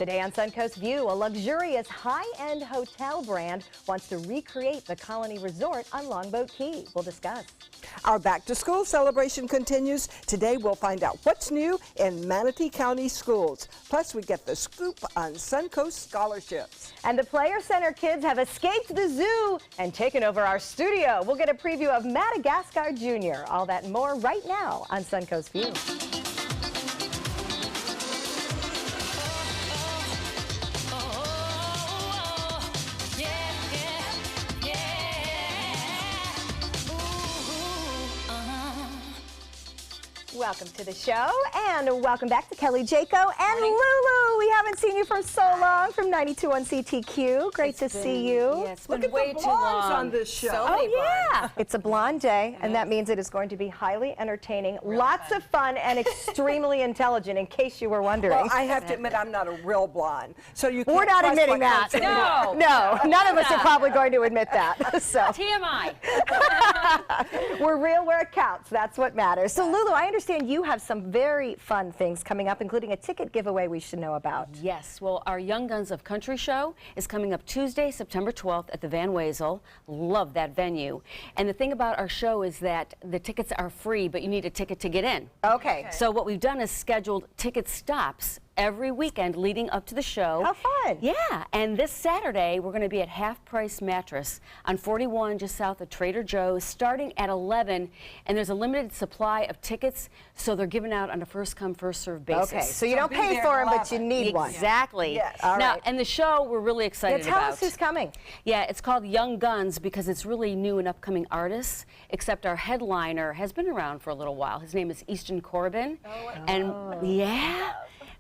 Today on Suncoast View, a luxurious high-end hotel brand wants to recreate the Colony Resort on Longboat Key. We'll discuss. Our back-to-school celebration continues. Today we'll find out what's new in Manatee County schools. Plus we get the scoop on Suncoast scholarships. And the Player Center kids have escaped the zoo and taken over our studio. We'll get a preview of Madagascar Jr. All that and more right now on Suncoast View. Welcome to the show, and welcome back to Kelly Jaco and Lulu. We haven't seen you for so long from 92.1 CTQ. Great to see you. Yeah, it's been way too long on this show. Oh yeah, it's a blonde day, and that means it is going to be highly entertaining, lots of fun, and extremely intelligent. In case you were wondering. Well, I have to admit I'm not a real blonde, so you. We're not admitting that. No, none of us are probably going to admit that. So TMI. we're real where it counts. That's what matters. So Lulu, I understand you have some very fun things coming up, including a ticket giveaway we should know about. Yes, well, our Young Guns of Country show is coming up Tuesday, September 12th at the Van Wezel. Love that venue. And the thing about our show is that the tickets are free, but you need a ticket to get in. Okay. So what we've done is scheduled ticket stops every weekend leading up to the show. How fun. Yeah, and this Saturday we're going to be at Half Price Mattress on 41 just south of Trader Joe's starting at 11, and there's a limited supply of tickets, so they're given out on a first come first served basis. Okay, so you don't pay for them, but you need one. Exactly. Yes. All now, right. and the show we're really excited Tell about. us who's coming. Yeah, it's called Young Guns because it's really new and upcoming artists, except our headliner has been around for a little while. His name is Easton Corbin. Yeah.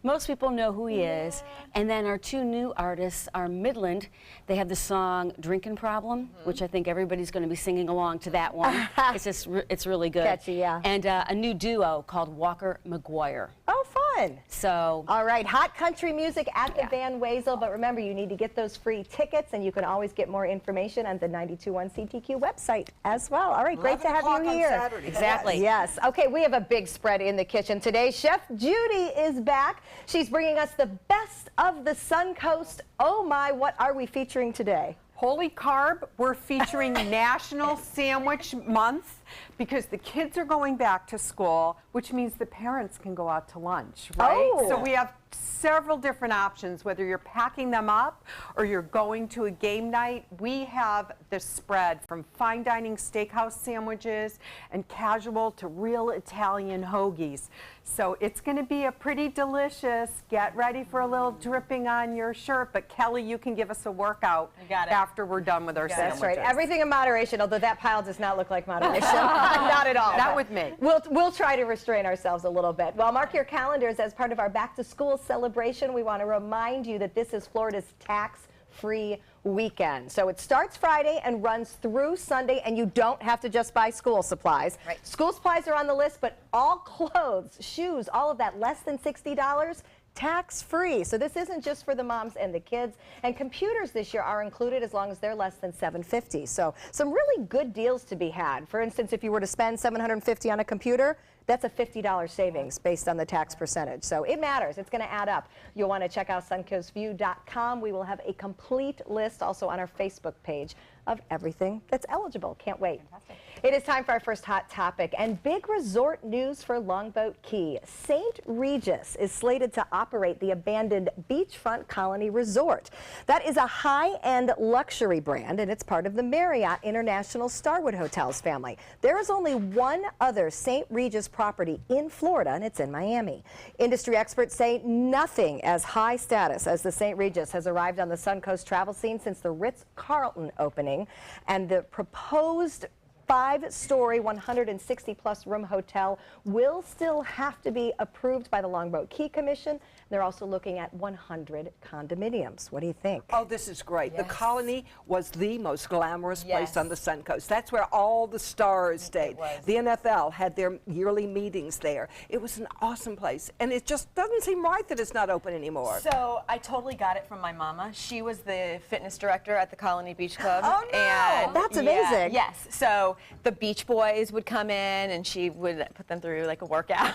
Most people know who he is. And then our two new artists are Midland. They have the song Drinkin' Problem, which I think everybody's going to be singing along to that one. It's really good. Catchy, yeah. And a new duo called Walker McGuire. Oh, fun. So, All right, hot country music at the Van Wezel, but remember, you need to get those free tickets, and you can always get more information on the 92.1 CTQ website as well. All right, great to have you here. Saturday. Exactly. Yes. Okay, we have a big spread in the kitchen today. Chef Judy is back. She's bringing us the best of the Suncoast. Oh my, what are we featuring today? Holy Carb, we're featuring National Sandwich Month because the kids are going back to school, which means the parents can go out to lunch, right? Oh. So we have several different options, whether you're packing them up or you're going to a game night. We have the spread from fine dining steakhouse sandwiches and casual to real Italian hoagies. So it's going to be a pretty delicious. Get ready for a little dripping on your shirt, but Kelly, you can give us a workout after we're done with our sandwiches. That's right. Everything in moderation, although that pile does not look like moderation. Not at all. Not with me. We'll try to restrain ourselves a little bit. Well, mark your calendars as part of our back-to-school celebration. We want to remind you that this is Florida's tax-free weekend. So it starts Friday and runs through Sunday, and you don't have to just buy school supplies. Right. School supplies are on the list, but all clothes, shoes, all of that less than $60, tax-free. So this isn't just for the moms and the kids. And computers this year are included as long as they're less than $750. So some really good deals to be had. For instance, if you were to spend $750 on a computer, that's a $50 savings based on the tax percentage. So it matters. It's going to add up. You'll want to check out suncoastview.com. We will have a complete list also on our Facebook page of everything that's eligible. Can't wait. Fantastic. It is time for our first hot topic and big resort news for Longboat Key. St. Regis is slated to operate the abandoned beachfront Colony Resort. That is a high-end luxury brand, and it's part of the Marriott International Starwood Hotels family. There is only one other St. Regis property in Florida, and it's in Miami. Industry experts say nothing as high status as the St. Regis has arrived on the Suncoast travel scene since the Ritz-Carlton opening, and the proposed 5-story, 160-plus room hotel will still have to be approved by the Longboat Key Commission. They're also looking at 100 condominiums. What do you think? Oh, this is great. Yes. The Colony was the most glamorous Yes. place on the Suncoast. That's where all the stars stayed. The NFL had their yearly meetings there. It was an awesome place, and it just doesn't seem right that it's not open anymore. So I totally got it from my mama. She was the fitness director at the Colony Beach Club. Oh, no. And That's amazing. Yes. So the Beach Boys would come in, and she would put them through like a workout.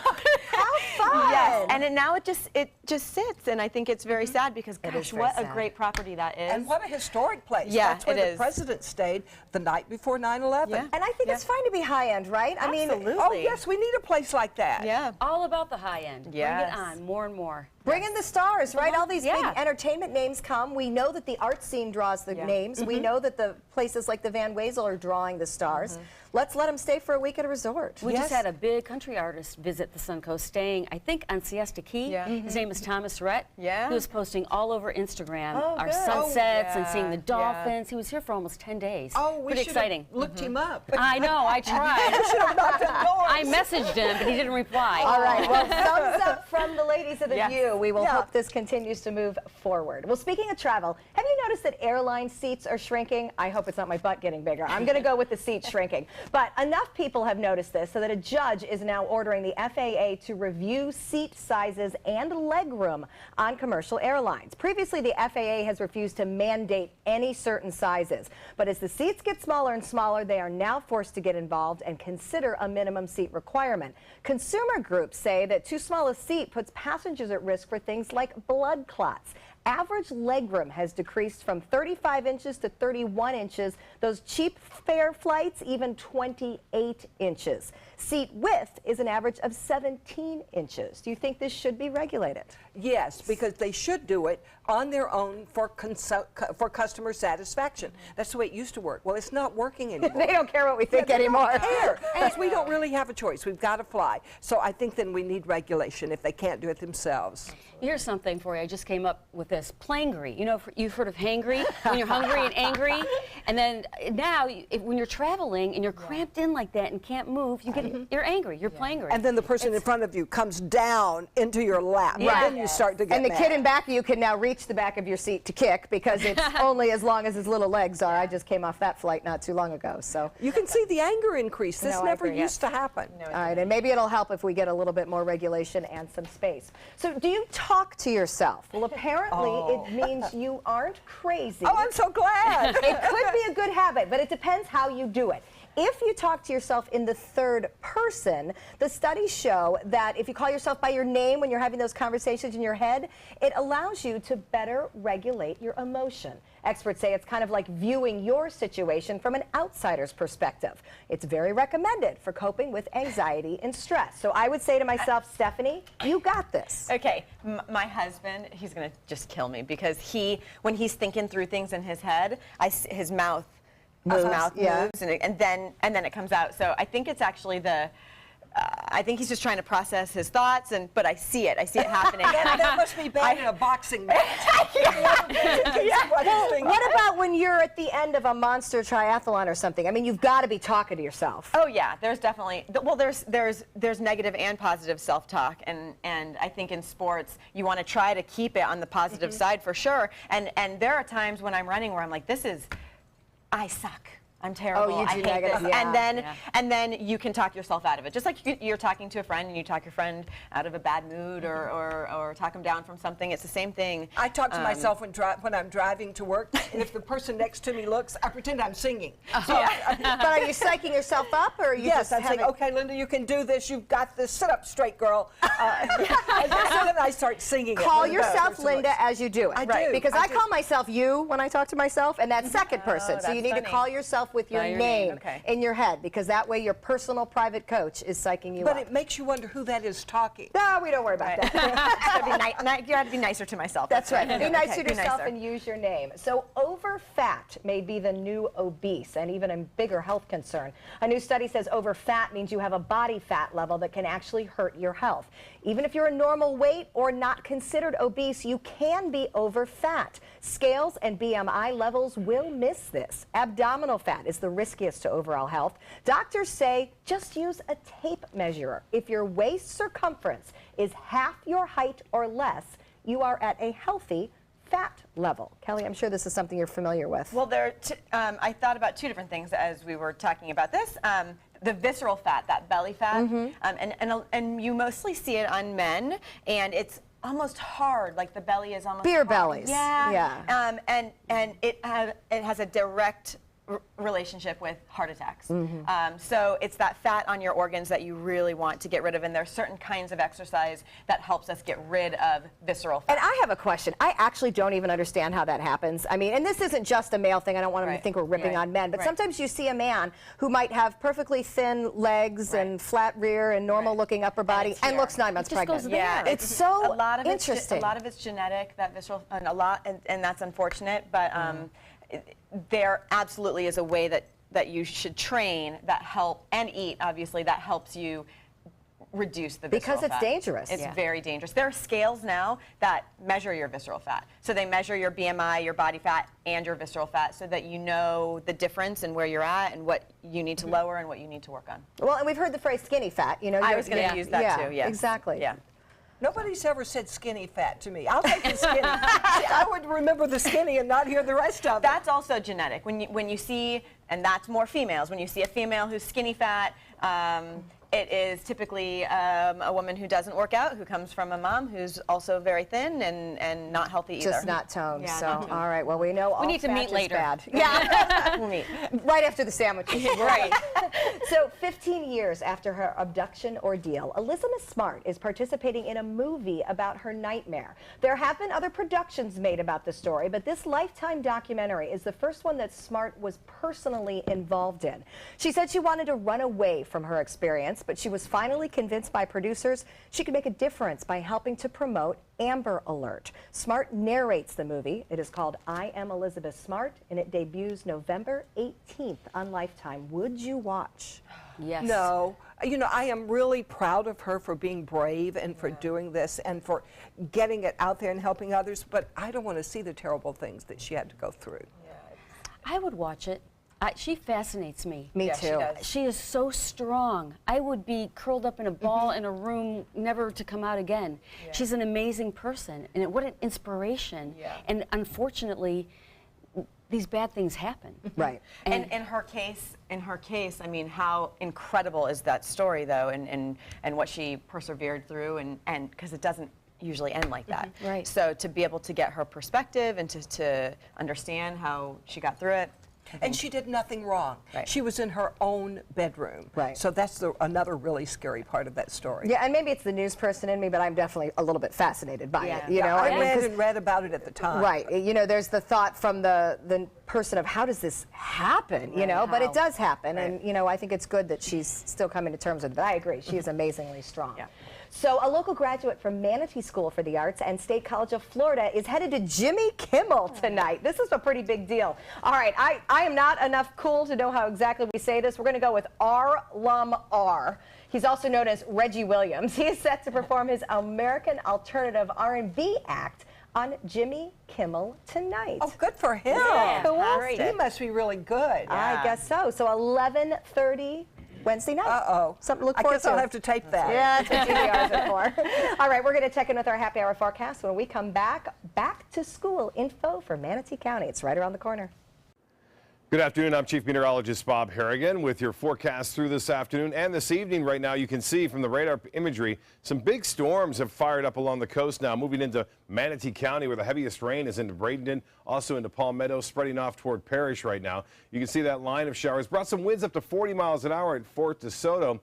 How fun! Yes, and now it just sits, and I think it's very sad because It is gosh, very what a sad. great property that is. And what a historic place. Yeah, That's where it the is. president stayed the night before 9/11. Yeah. And I think it's fine to be high-end, right? I mean, Absolutely. Oh, yes, we need a place like that. Yeah. All about the high end. Bring Yes. it on more and more. bring in the stars, right? All these Yeah. big entertainment names come. We know that the art scene draws the names. We know that the places like the Van Wezel are drawing the stars. Let's let them stay for a week at a resort. We just had a big country artist visit the Suncoast, staying, I think, on Siesta Key. Yeah. His name is Thomas Rhett. Yeah. He was posting all over Instagram our good. sunsets and seeing the yeah. dolphins. He was here for almost 10 days. Oh, we Pretty should exciting. have looked him up. I know, I tried. I messaged him, but he didn't reply. All right, well, thumbs up from the ladies of the Yes. View. We will Yeah. hope this continues to move forward. Well, speaking of travel, have you noticed that airline seats are shrinking? I hope it's not my butt getting bigger. I'm going to go with the seats shrinking. But enough people have noticed this so that a judge is now ordering the FAA to review seat sizes and legroom on commercial airlines. Previously, the FAA has refused to mandate any certain sizes. But as the seats get smaller and smaller, they are now forced to get involved and consider a minimum seat requirement. Consumer groups say that too small a seat puts passengers at risk for things like blood clots. Average legroom has decreased from 35 inches to 31 inches. Those cheap fare flights, even 28 inches. Seat width is an average of 17 inches. Do you think this should be regulated? Yes, because they should do it on their own for customer satisfaction. That's the way it used to work. Well, it's not working anymore. They don't care what we think They don't anymore. care, because we don't really have a choice. We've got to fly. So I think then we need regulation if they can't do it themselves. Here's something for you. I just came up with this. Plangry. You know, you've heard of hangry, when you're hungry and angry. And then now, when you're traveling and you're cramped in like that and can't move, you're angry. You're plangry. And then the person in front of you comes down into your lap. Yeah. And then you start to get And the mad. kid in back of you can now reach the back of your seat to kick because it's only as long as his little legs are. I just came off that flight not too long ago. So, You can see the anger increase. This No, I never agree, used to happen. all right, and maybe it'll help if we get a little bit more regulation and some space. So, do you talk to yourself? Well, apparently it means you aren't crazy. Oh, I'm so glad. It could be a good habit, but it depends how you do it. If you talk to yourself in the third person, the studies show that if you call yourself by your name when you're having those conversations in your head, it allows you to better regulate your emotion. Experts say it's kind of like viewing your situation from an outsider's perspective. It's very recommended for coping with anxiety and stress. So I would say to myself, Stephanie, you got this. Okay, my husband, he's gonna just kill me because when he's thinking through things in his head, his mouth moves, yeah. and then it comes out. So I think it's actually I think he's just trying to process his thoughts, but I see it happening. That must be bad in a boxing match. What about when you're at the end of a monster triathlon or something? I mean, you've got to be talking to yourself. Oh yeah, there's definitely there's negative and positive self-talk, and I think in sports you want to try to keep it on the positive side for sure. And there are times when I'm running where I'm like, I suck. I'm terrible. Oh, you do I hate negative, this. yeah. And then you can talk yourself out of it. Just like you're talking to a friend and you talk your friend out of a bad mood or talk them down from something. It's the same thing. I talk to myself when I'm driving to work, and if the person next to me looks, I pretend I'm singing. But are you psyching yourself up, or are you Yes, just I'm saying, okay, Linda, you can do this. You've got this. Sit up straight, girl. And then I start singing. Call it. yourself Linda as you do it. I right. do, Because I I do. call myself you when I talk to myself, and that's second person. So you that's need to funny. call yourself with your By your name name, okay. in your head, because that way your personal private coach is psyching you But up. it makes you wonder who that is talking. No, we don't worry about that. You have to be nicer to myself. That's right. what I Be do. nicer Okay, to be yourself nicer. and use your name. So over fat may be the new obese and even a bigger health concern. A new study says over fat means you have a body fat level that can actually hurt your health. Even if you're a normal weight or not considered obese, you can be over fat. Scales and BMI levels will miss this. Abdominal fat is the riskiest to overall health. Doctors say just use a tape measure. If your waist circumference is half your height or less, you are at a healthy fat level. Kelly, I'm sure this is something you're familiar with. Well, I thought about two different things as we were talking about this. The visceral fat, that belly fat, and you mostly see it on men, and it's almost hard, like the belly is almost Beer hard. bellies. Yeah. Yeah. And it has a direct relationship with heart attacks. So it's that fat on your organs that you really want to get rid of, and there's certain kinds of exercise that helps us get rid of visceral fat. And I have a question. I actually don't even understand how that happens. I mean, and this isn't just a male thing. I don't want them to think we're ripping on men, but sometimes you see a man who might have perfectly thin legs and flat rear and normal looking upper body and looks 9 months pregnant. Yeah, it's so a lot of interesting. A lot of it's genetic, that visceral, and and that's unfortunate, but there absolutely is a way that you should train that help, and eat, obviously, that helps you reduce the visceral fat. Because it's dangerous. It's very dangerous. There are scales now that measure your visceral fat. So they measure your BMI, your body fat, and your visceral fat so that you know the difference and where you're at and what you need to lower and what you need to work on. Well, and we've heard the phrase skinny fat. You know, I was going to use that too, yes. Exactly. Yeah. Nobody's ever said skinny fat to me. I'll take the skinny. See, I would remember the skinny and not hear the rest of it. That's also genetic. When you see, and that's more females, when you see a female who's skinny fat, it is typically a woman who doesn't work out, who comes from a mom who's also very thin and not healthy either. Just not toned. Yeah, so, not toned. all right. Well, we know all need to fat meet is later. bad. Yeah. We'll meet. Right after the sandwiches. Right. So 15 years after her abduction ordeal, Elizabeth Smart is participating in a movie about her nightmare. There have been other productions made about the story, but this Lifetime documentary is the first one that Smart was personally involved in. She said she wanted to run away from her experience, but she was finally convinced by producers she could make a difference by helping to promote Amber Alert. Smart narrates the movie. It is called I Am Elizabeth Smart, and it debuts November 18th on Lifetime. Would you watch? Yes. No. You know, I am really proud of her for being brave and for doing this and for getting it out there and helping others, but I don't want to see the terrible things that she had to go through. I would watch it. She fascinates me. Me too. She is so strong. I would be curled up in a ball in a room, never to come out again. She's an amazing person, and what an inspiration. And unfortunately, these bad things happen. Right. And in her case, I mean, how incredible is that story, though, and what she persevered through, and because it doesn't usually end like that. Right. So to be able to get her perspective and to understand how she got through it. And she did nothing wrong. Right. She was in her own bedroom. Right. So that's another really scary part of that story. Yeah, and maybe it's the news person in me, but I'm definitely a little bit fascinated by it. You know, I mean, read 'cause- and read about it at the time. Right. You know, there's the thought from the person of how does this happen, you know, but it does happen. And, you know, I think it's good that she's still coming to terms with it. But I agree. She is amazingly strong. Yeah. So a local graduate from Manatee School for the Arts and State College of Florida is headed to Jimmy Kimmel tonight. This is a pretty big deal. All right, I am not enough cool to know how exactly we say this. We're going to go with R-Lum-R. He's also known as Reggie Williams. He is set to perform his American Alternative R&B act on Jimmy Kimmel tonight. Oh, good for him. Fantastic. He must be really good. I guess so. So 11:30 Wednesday night. Uh-oh. Something to look I forward guess I'll have to tape that. Yeah, that's what DVRs are for. All right, we're going to check in with our happy hour forecast when we come back. Back to school info for Manatee County. It's right around the corner. Good afternoon. I'm Chief Meteorologist Bob Harrigan with your forecast through this afternoon and this evening. Right now, you can see from the radar imagery, some big storms have fired up along the coast now, moving into Manatee County, where the heaviest rain is into Bradenton, also into Palmetto, spreading off toward Parrish right now. You can see that line of showers brought some winds up to 40 miles an hour at Fort DeSoto,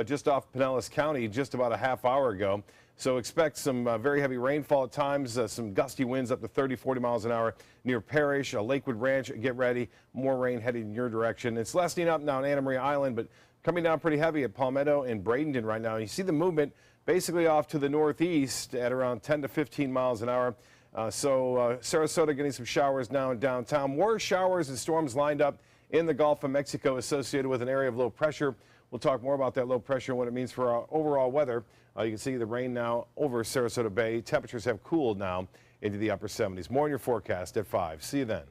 just off Pinellas County, just about a half hour ago. So expect some very heavy rainfall at times, some gusty winds up to 30, 40 miles an hour near Parrish, Lakewood Ranch. Get ready. More rain heading in your direction. It's lessening up now on Anna Maria Island, but coming down pretty heavy at Palmetto and Bradenton right now. You see the movement basically off to the northeast at around 10 to 15 miles an hour. Sarasota getting some showers now in downtown. More showers and storms lined up in the Gulf of Mexico associated with an area of low pressure. We'll talk more about that low pressure and what it means for our overall weather. You can see the rain now over Sarasota Bay. Temperatures have cooled now into the upper 70s. More in your forecast at 5. See you then.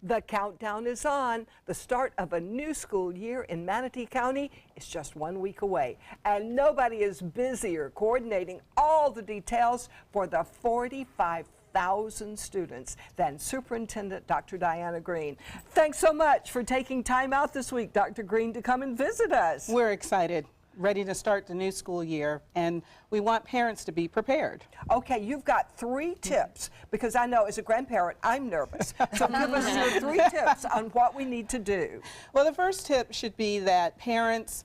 The countdown is on. The start of a new school year in Manatee County is just 1 week away. And nobody is busier coordinating all the details for the 45,000 students than Superintendent Dr. Diana Green. Thanks so much for taking time out this week, Dr. Green, to come and visit us. We're excited. ready to start the new school year, and we want parents to be prepared. Okay, you've got 3 tips, because I know as a grandparent, I'm nervous. So give us your 3 tips on what we need to do. Well, the first tip should be that parents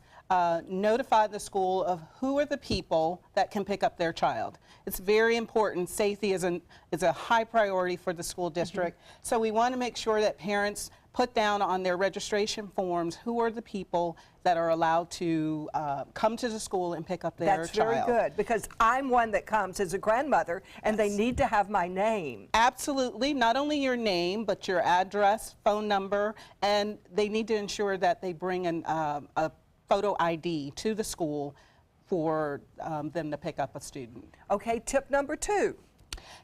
notify the school of who are the people that can pick up their child. It's very important. Safety is a high priority for the school district. So we want to make sure that parents put down on their registration forms who are the people that are allowed to come to the school and pick up their That's child. very good, because I'm one that comes as a grandmother, and they need to have my name. Absolutely, not only your name, but your address, phone number, and they need to ensure that they bring a photo ID to the school for them to pick up a student. Okay, tip number 2.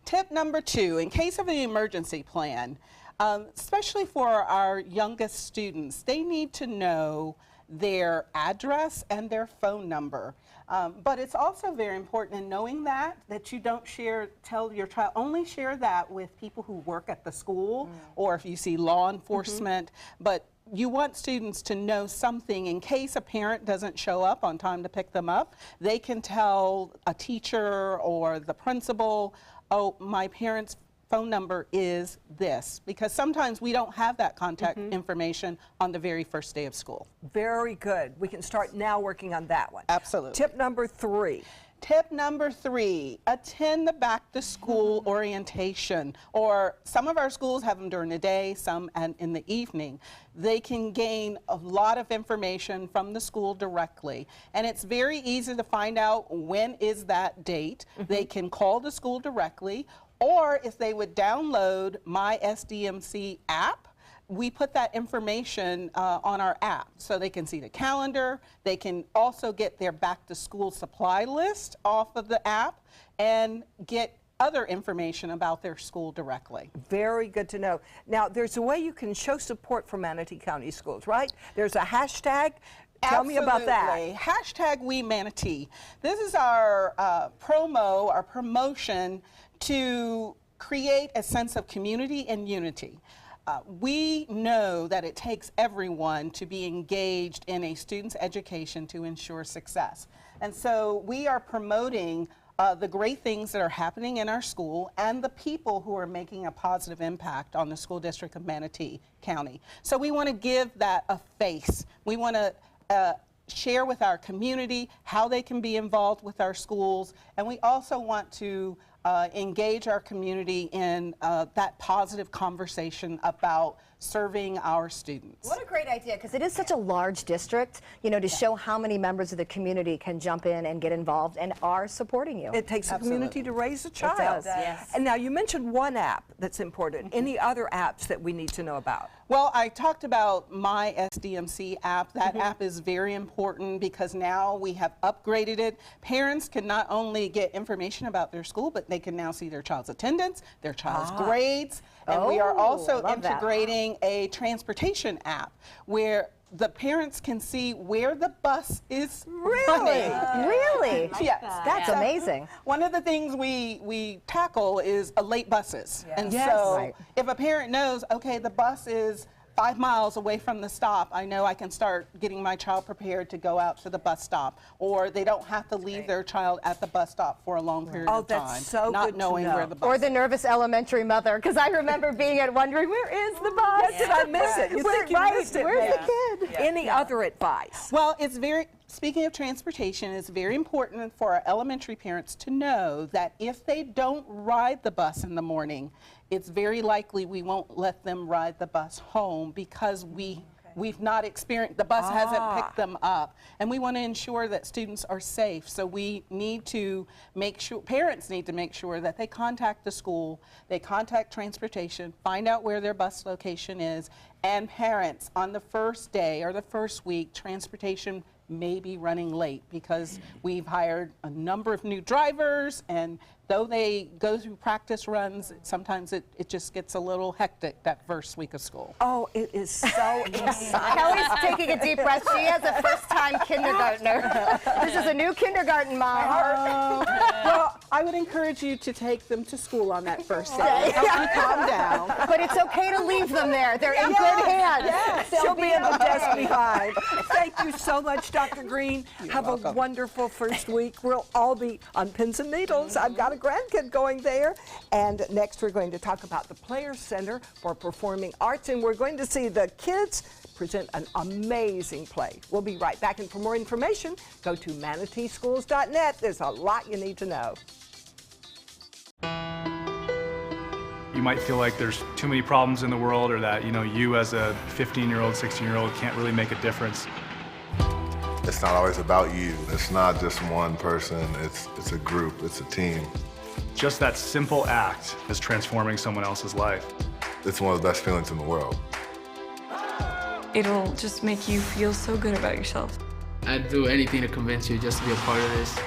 Tip number 2, in case of an emergency plan, especially for our youngest students, they need to know their address and their phone number. But it's also very important in knowing that you don't tell your child, only share that with people who work at the school, or if you see law enforcement. But you want students to know something in case a parent doesn't show up on time to pick them up. They can tell a teacher or the principal, oh, my parents' phone number is this, because sometimes we don't have that contact information on the very first day of school. Very good. We can start now working on that one. Absolutely. Tip number 3. Tip number 3, attend the back to school orientation, or some of our schools have them during the day, some in the evening. They can gain a lot of information from the school directly, and it's very easy to find out when is that date. They can call the school directly, or if they would download my SDMC app, we put that information on our app so they can see the calendar. They can also get their back to school supply list off of the app and get other information about their school directly. Very good to know. Now, there's a way you can show support for Manatee County schools, right? There's a hashtag. Tell me about that. Absolutely. Hashtag We Manatee. This is our our promotion to create a sense of community and unity. We know that it takes everyone to be engaged in a student's education to ensure success. And so we are promoting the great things that are happening in our school and the people who are making a positive impact on the school district of Manatee County. So we want to give that a face. We want to share with our community how they can be involved with our schools, and we also want to engage our community in that positive conversation about serving our students. What a great idea, because it is such a large district, you know, to show how many members of the community can jump in and get involved and are supporting you. It takes a community to raise a child. does, yes. And now you mentioned one app that's important. Any other apps that we need to know about? Well, I talked about my SDMC app. That app is very important because now we have upgraded it. Parents can not only get information about their school, but they can now see their child's attendance, their child's grades, and we are also love that. integrating a transportation app where the parents can see where the bus is running. Really? Yes. That's amazing. One of the things we tackle is late buses. And Yes. so Right. if a parent knows, okay, the bus is 5 miles away from the stop, I know I can start getting my child prepared to go out to the bus stop. Or they don't have to leave their child at the bus stop for a long period of time. that's so not good to knowing know. where the bus Or the nervous elementary mother, because I remember being at wondering, where is the bus? Did I miss it? You think you missed it? Where's maybe. the kid? Any other advice? Well, speaking of transportation, it's very important for our elementary parents to know that if they don't ride the bus in the morning, it's very likely we won't let them ride the bus home because we've not experienced, the bus hasn't picked them up. And we want to ensure that students are safe. So we need to make sure, parents need to make sure that they contact the school, they contact transportation, find out where their bus location is, and parents on the first day or the first week, transportation may be running late because we've hired a number of new drivers, and though they go through practice runs, sometimes it just gets a little hectic that first week of school. Oh, it is so exciting. Kelly's taking a deep breath. She has a first-time kindergartner. This is a new kindergarten mom. Well, I would encourage you to take them to school on that first day. Help them calm down. But it's okay to leave them there. They're in good hands. Yes, she'll be in the desk behind. Thank you so much, Dr. Green. Have a wonderful first week. We'll all be on pins and needles. I've got a grandkid going there. And next we're going to talk about the Players Center for Performing Arts, and we're going to see the kids present an amazing play. We'll be right back, and for more information, go to manateeschools.net. There's a lot you need to know. You might feel like there's too many problems in the world, or that, you as a 15-year-old, 16-year-old can't really make a difference. It's not always about you. It's not just one person. It's a group. It's a team. Just that simple act is transforming someone else's life. It's one of the best feelings in the world. It'll just make you feel so good about yourself. I'd do anything to convince you just to be a part of this.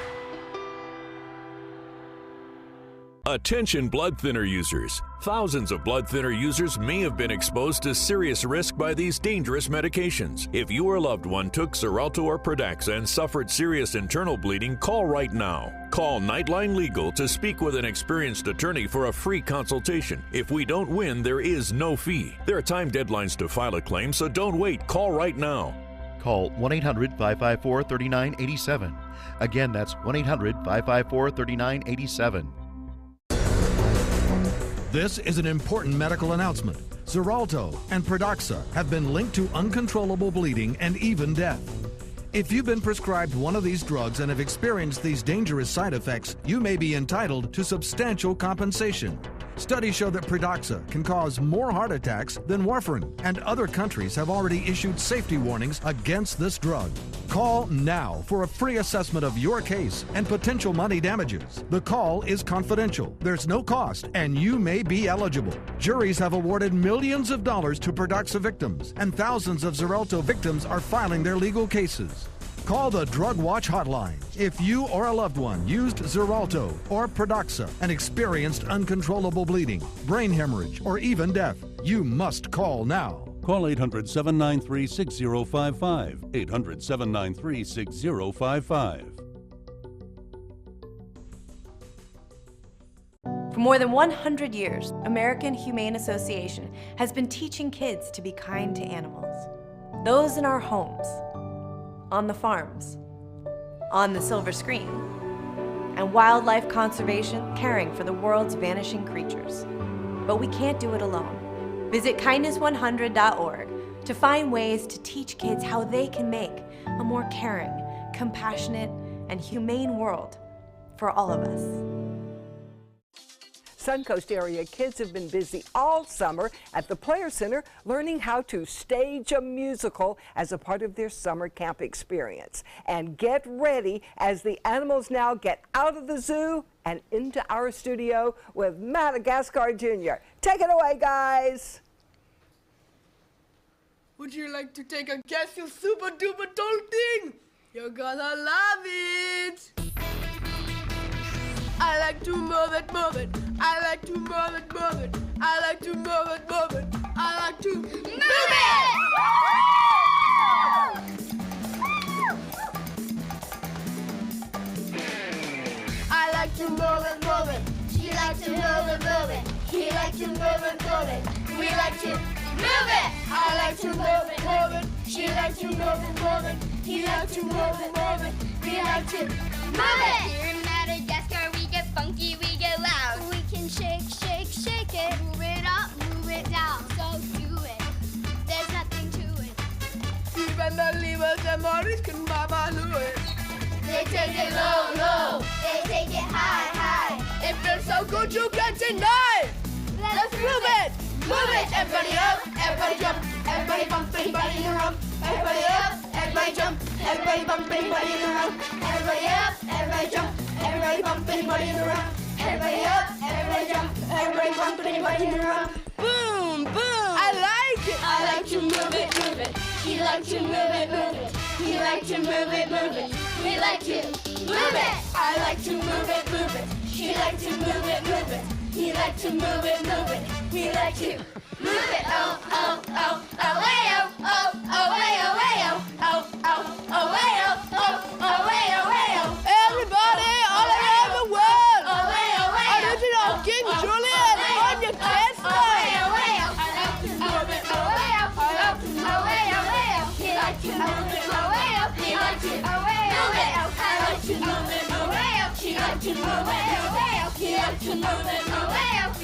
Attention blood thinner users. Thousands of blood thinner users may have been exposed to serious risk by these dangerous medications. If you or a loved one took Xarelto or Pradaxa and suffered serious internal bleeding, call right now. Call Nightline Legal to speak with an experienced attorney for a free consultation. If we don't win, there is no fee. There are time deadlines to file a claim, so don't wait. Call right now. Call 1-800-554-3987. Again, that's 1-800-554-3987. This is an important medical announcement. Xarelto and Pradaxa have been linked to uncontrollable bleeding and even death. If you've been prescribed one of these drugs and have experienced these dangerous side effects, you may be entitled to substantial compensation. Studies show that Pradaxa can cause more heart attacks than warfarin, and other countries have already issued safety warnings against this drug. Call now for a free assessment of your case and potential money damages. The call is confidential, there's no cost, and you may be eligible. Juries have awarded millions of dollars to Pradaxa victims, and thousands of Xarelto victims are filing their legal cases. Call the Drug Watch hotline if you or a loved one used Xarelto or Pradaxa and experienced uncontrollable bleeding, brain hemorrhage, or even death. You must call now. Call 800-793-6055. 800-793-6055. For more than 100 years, American Humane Association has been teaching kids to be kind to animals. Those in our homes, on the farms, on the silver screen, and wildlife conservation, caring for the world's vanishing creatures. But we can't do it alone. Visit kindness100.org to find ways to teach kids how they can make a more caring, compassionate, and humane world for all of us. Suncoast area kids have been busy all summer at the Players Center learning how to stage a musical as a part of their summer camp experience. And get ready as the animals now get out of the zoo and into our studio with Madagascar Jr. Take it away, guys. Would you like to take a guess, you super duper dolphin? You're gonna love it. I like to move it, move it. I like to move it, move it. I like to move it, move it. I like to move it! I like to move it, move it. She likes to move it, move it. He likes to move it, move it. We like to move it. I like to move it, move it. She likes to move it, move it. He likes to move it, move it. We like to move it. Here in Madagascar, we get funky, we get loud. We can shake, shake, shake it. Move it up, move it down. So do it. There's nothing to it. Even the lemurs and Maurice can mama do it. They take it low, low. They take it high, high. It feels so good you can't deny. Let's move it. Move it. Everybody up, everybody jump. Everybody bump, everybody in the rump. Everybody up, everybody jump. Everybody bump, everybody in the rump. Everybody up, everybody jump. Everybody bump, everybody in the rump. Everybody up, everybody jump. Everybody bump, everybody in the rump. Boom, boom. I like it. I like to move it, move it. He likes to move it, move it. He likes to move it, move it. We like to move it. I like to move it, move it. She likes to move it, move it. He likes to move it, move it. We like to move it. Oh, oh, oh, oh, way, oh, oh, oh, way, oh, way, oh, oh, oh, oh, way, oh, oh, oh, way, oh, way, oh. Everybody all around the world, all to move it. He likes to move it.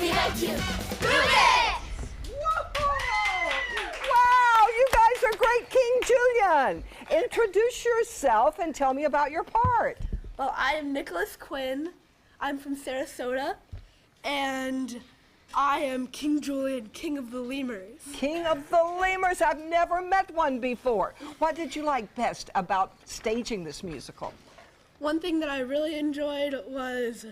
We like to move it. Wow, you guys are great. King Julien, introduce yourself and tell me about your part. Well, I am Nicholas Quinn. I'm from Sarasota, and I am King Julien, King of the Lemurs. King of the Lemurs. I've never met one before. What did you like best about staging this musical? One thing that I really enjoyed was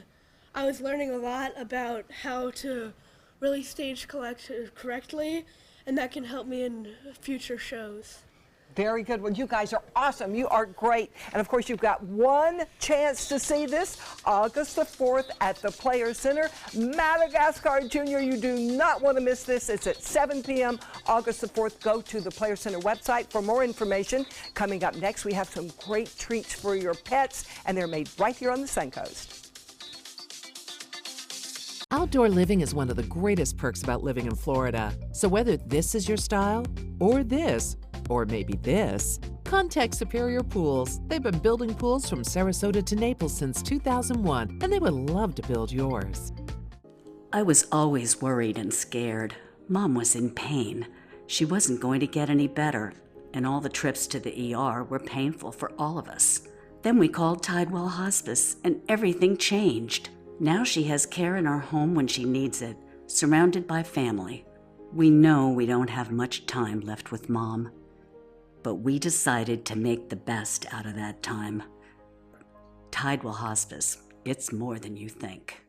I was learning a lot about how to really stage correctly, and that can help me in future shows. Very good. Well, you guys are awesome. You are great. And of course, you've got one chance to see this August the 4th at the Players Center. Madagascar Junior, you do not want to miss this. It's at 7 p.m. August the 4th. Go to the Players Center website for more information. Coming up next, we have some great treats for your pets, and they're made right here on the Suncoast. Outdoor living is one of the greatest perks about living in Florida. So whether this is your style, or this, or maybe this, contact Superior Pools. They've been building pools from Sarasota to Naples since 2001, and they would love to build yours. I was always worried and scared. Mom was in pain. She wasn't going to get any better, and all the trips to the ER were painful for all of us. Then we called Tidewell Hospice, and everything changed. Now she has care in our home when she needs it, surrounded by family. We know we don't have much time left with Mom, but we decided to make the best out of that time. Tidewell Hospice, it's more than you think.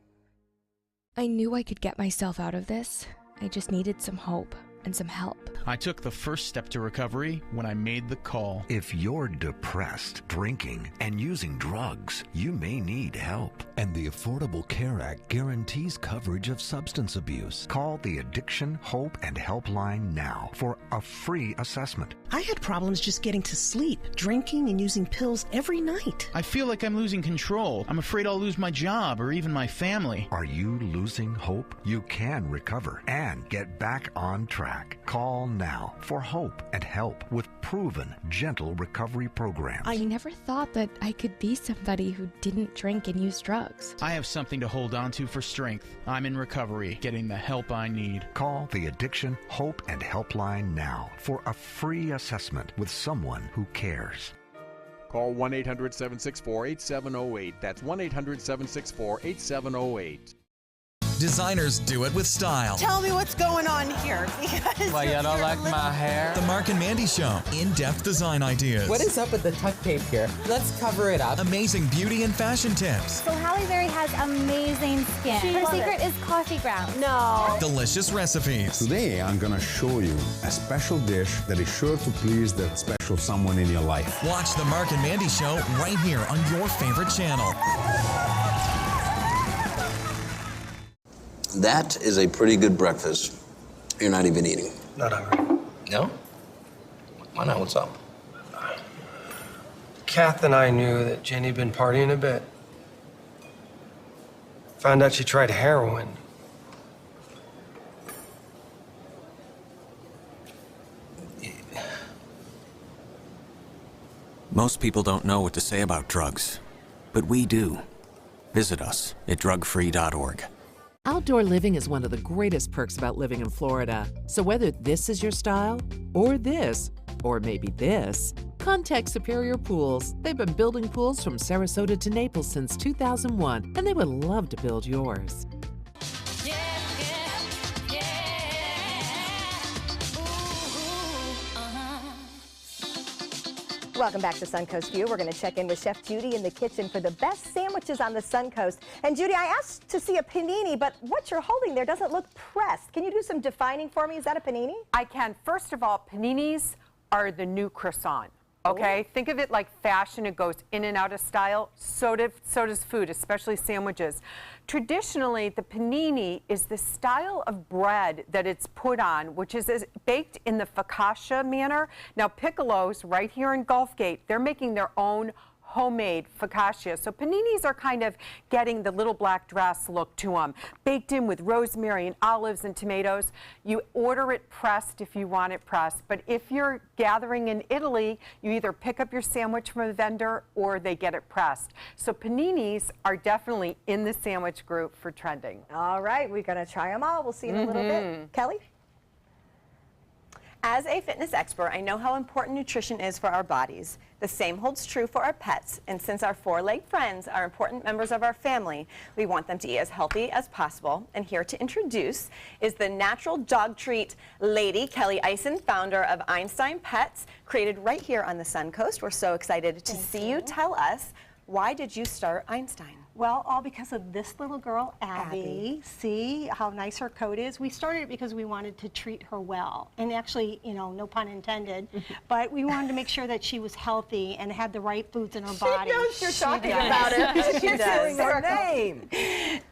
I knew I could get myself out of this. I just needed some hope and some help. I took the first step to recovery when I made the call. If you're depressed, drinking, and using drugs, you may need help. And the Affordable Care Act guarantees coverage of substance abuse. Call the Addiction, Hope, and Helpline now for a free assessment. I had problems just getting to sleep, drinking and using pills every night. I feel like I'm losing control. I'm afraid I'll lose my job or even my family. Are you losing hope? You can recover and get back on track. Call now for hope and help with proven, gentle recovery programs. I never thought that I could be somebody who didn't drink and use drugs. I have something to hold on to for strength. I'm in recovery, getting the help I need. Call the Addiction, Hope, and Helpline now for a free assessment with someone who cares. Call 1-800-764-8708. That's 1-800-764-8708. Designers do it with style. Tell me what's going on here. Why, you don't like my hair? The Mark and Mandy Show. In-depth design ideas. What is up with the tuck tape here? Let's cover it up. Amazing beauty and fashion tips. So Halle Berry has amazing skin. Her secret is coffee grounds. No. Delicious recipes. Today, I'm going to show you a special dish that is sure to please that special someone in your life. Watch The Mark and Mandy Show right here on your favorite channel. That is a pretty good breakfast. You're not even eating. Not hungry. No? Why not? What's up? Kath and I knew that Jenny had been partying a bit. Found out she tried heroin. Most people don't know what to say about drugs, but we do. Visit us at drugfree.org. Outdoor living is one of the greatest perks about living in Florida. So whether this is your style, or this, or maybe this, contact Superior Pools. They've been building pools from Sarasota to Naples since 2001, and they would love to build yours. Welcome back to Suncoast View. We're going to check in with Chef Judy in the kitchen for the best sandwiches on the Suncoast. And Judy, I asked to see a panini, but what you're holding there doesn't look pressed. Can you do some defining for me? Is that a panini? I can. First of all, paninis are the new croissant. Okay, think of it like fashion. It goes in and out of style. So does food, especially sandwiches. Traditionally, the panini is the style of bread that it's put on, which is baked in the focaccia manner. Now, Piccolo's right here in Gulfgate, they're making their own homemade focaccia. So paninis are kind of getting the little black dress look to them, baked in with rosemary and olives and tomatoes. You order it pressed if you want it pressed, but if you're gathering in Italy, you either pick up your sandwich from a vendor or they get it pressed. So paninis are definitely in the sandwich group for trending. All right, we're going to try them all. We'll see in a little bit. Kelly? As a fitness expert, I know how important nutrition is for our bodies. The same holds true for our pets, and since our four-legged friends are important members of our family, we want them to eat as healthy as possible. And here to introduce is the natural dog treat lady, Kelly Eisen, founder of Einstein Pets, created right here on the Suncoast. We're so excited to see you. Tell us, why did you start Einstein? Well, all because of this little girl, Abby. See how nice her coat is? We started it because we wanted to treat her well. And actually, you know, no pun intended, but we wanted to make sure that she was healthy and had the right foods in her body. She knows you're talking about it. She's doing her name.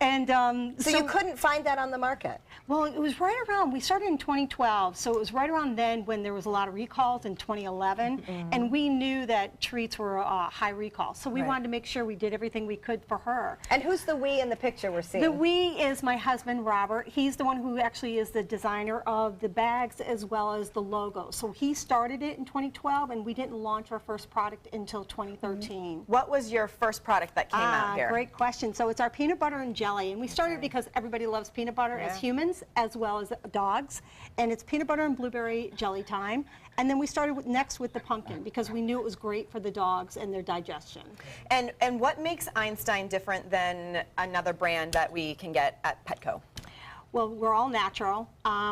And so you couldn't find that on the market? Well, it was right around, we started in 2012, so it was right around then when there was a lot of recalls in 2011, and we knew that treats were high recall. So we wanted to make sure we did everything we could for her. And who's the we in the picture we're seeing? The we is my husband, Robert. He's the one who actually is the designer of the bags as well as the logo. So he started it in 2012, and we didn't launch our first product until 2013. What was your first product that came out here? Great question. So it's our peanut butter and jelly, and we started because everybody loves peanut butter as humans as well as dogs, and it's peanut butter and blueberry jelly time. And then we started next with the pumpkin because we knew it was great for the dogs and their digestion. And what makes Einstein different than another brand that we can get at Petco? Well, we're all natural.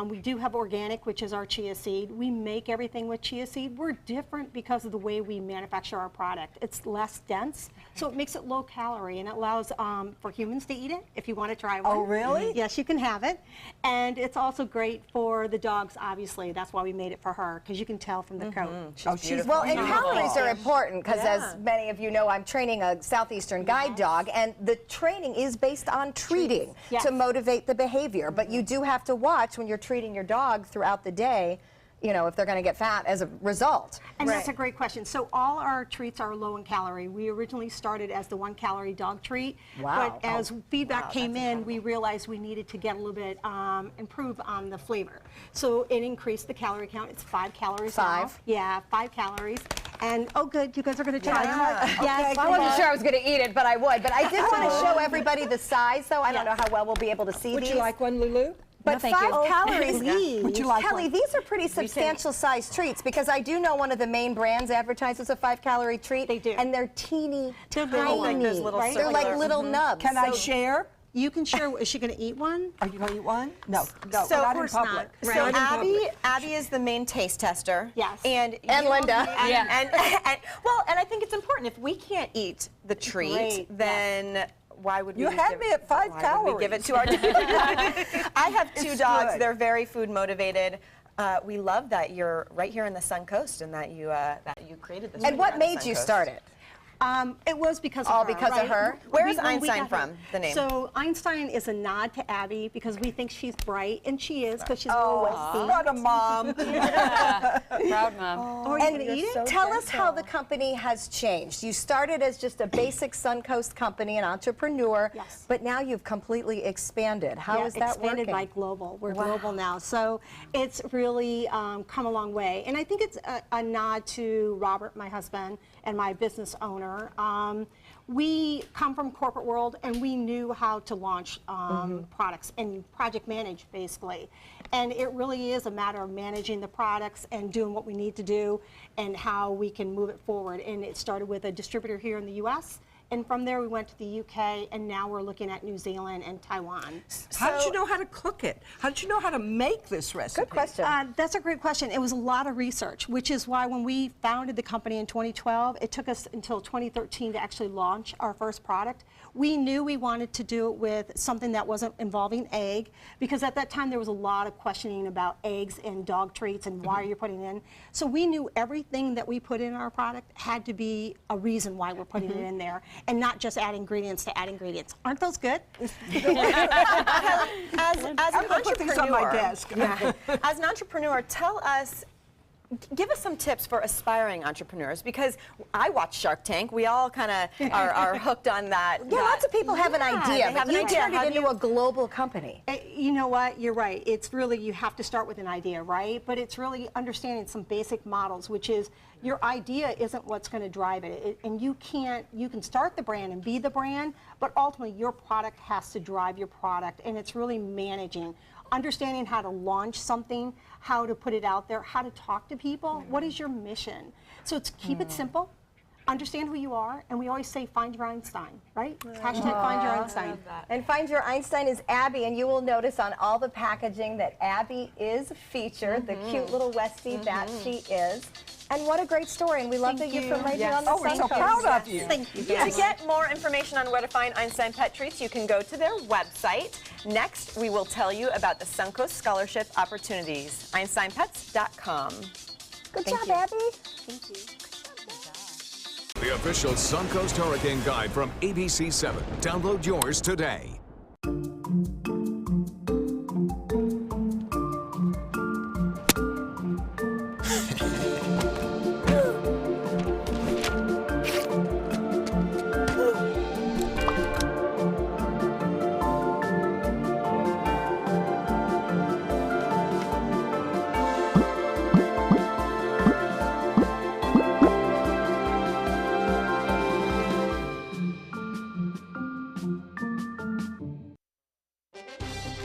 We do have organic, which is our chia seed. We make everything with chia seed. We're different because of the way we manufacture our product. It's less dense, so it makes it low calorie, and it allows for humans to eat it if you want to try one. Oh, really? Yes, you can have it. And it's also great for the dogs, obviously. That's why we made it for her, because you can tell from the coat. She's beautiful. Well, and calories are important because, as many of you know, I'm training a Southeastern guide dog, and the training is based on treating to motivate the behavior. But you do have to watch when you're treating your dog throughout the day, you know, if they're going to get fat as a result. And that's a great question. So all our treats are low in calorie. We originally started as the 1 calorie dog treat. But as feedback came in, we realized we needed to get a little bit improve on the flavor. So it increased the calorie count. It's 5 calories now. Yeah, 5 calories. And oh, good, you guys are going to try it. Yes. Well, I wasn't sure I was going to eat it, but I would. But I did want to show everybody the size, though. I don't know how well we'll be able to see these. Would you like one, Lulu? But No, 5 calories, Would you like Kelly, one? these are pretty substantial sized treats because I do know one of the main brands advertises a 5 calorie treat. They do. And they're teeny, tiny. like those little They're like little nubs. Can I share? You can share. Is she going to eat one? Are you going to eat one? No, no, So, not in public. So Not in public. Abby is the main taste tester. Yes. And Linda. And I think it's important. If we can't eat the treat, then why would we? You had me at 5 calories. Would we give it to our dog? I have 2 dogs. They're very food motivated. We love that you're right here in the Suncoast and that you created this. And what made you start it? It was because of All her. because of her? Where is When we Einstein got from, her- the name? So Einstein is a nod to Abby because we think she's bright, and she is because she's a little Westie. What a mom. Proud mom. And eat it? Tell us how the company has changed. You started as just a basic Suncoast company, an entrepreneur, but now you've completely expanded. How is that expanded working? by global. We're global now. So it's really come a long way. And I think it's a nod to Robert, my husband, and my business owner. We come from corporate world, and we knew how to launch products and project manage, basically. And it really is a matter of managing the products and doing what we need to do and how we can move it forward. And it started with a distributor here in the U.S., and from there we went to the UK, and now we're looking at New Zealand and Taiwan. How did you know how to cook it? How did you know how to make this recipe? Good question. That's a great question. It was a lot of research, which is why when we founded the company in 2012, it took us until 2013 to actually launch our first product. We knew we wanted to do it with something that wasn't involving egg, because at that time there was a lot of questioning about eggs and dog treats and why are you putting it in. So we knew everything that we put in our product had to be a reason why we're putting it in there, and not just add ingredients to add ingredients. Aren't those good? As an entrepreneur, on my desk. As an entrepreneur, tell us Give us some tips for aspiring entrepreneurs, because I watch Shark Tank. We all kind of are hooked on that. Yeah, lots of people have an idea, but you turned it into a global company. You know what? You're right. It's really, you have to start with an idea, right? But it's really understanding some basic models, which is your idea isn't what's going to drive it. And you can start the brand and be the brand, but ultimately your product has to drive your product, and it's really managing. Understanding how to launch something, how to put it out there, how to talk to people. What is your mission? So it's keep it simple, understand who you are, and we always say find your Einstein, right? Hashtag find your Einstein. And Find Your Einstein is Abby, and you will notice on all the packaging that Abby is featured, the cute little Westie that she is. And what a great story, and we love that you're from right here on the Suncoast. We're so proud of you. Thank you. To get more information on where to find Einstein Pet Treats, you can go to their website. Next, we will tell you about the Suncoast Scholarship opportunities. EinsteinPets.com. Good job, Abby. Thank you. The official Suncoast Hurricane Guide from ABC7. Download yours today.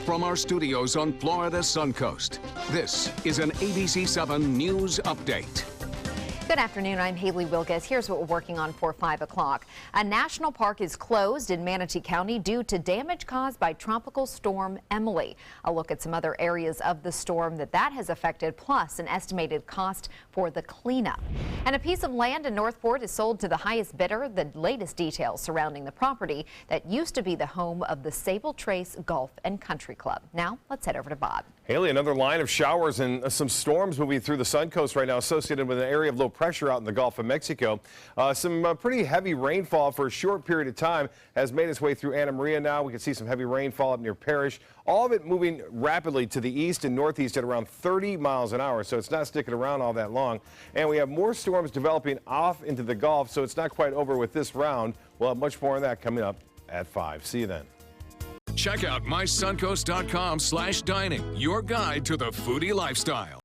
From our studios on Florida's Suncoast, this is an ABC7 News Update. Good afternoon, I'm Haley Wilkes. Here's what we're working on for 5 o'clock. A national park is closed in Manatee County due to damage caused by Tropical Storm Emily. A look at some other areas of the storm that has affected, plus an estimated cost for the cleanup. And a piece of land in Northport is sold to the highest bidder. The latest details surrounding the property that used to be the home of the Sable Trace Golf and Country Club. Now, let's head over to Bob. Haley, another line of showers and some storms moving through the Suncoast right now, associated with an area of low pressure out in the Gulf of Mexico. Some pretty heavy rainfall for a short period of time has made its way through Anna Maria now. We can see some heavy rainfall up near Parrish. All of it moving rapidly to the east and northeast at around 30 miles an hour, so it's not sticking around all that long. And we have more storms developing off into the Gulf, so it's not quite over with this round. We'll have much more of that coming up at 5. See you then. Check out mysuncoast.com/dining, your guide to the foodie lifestyle.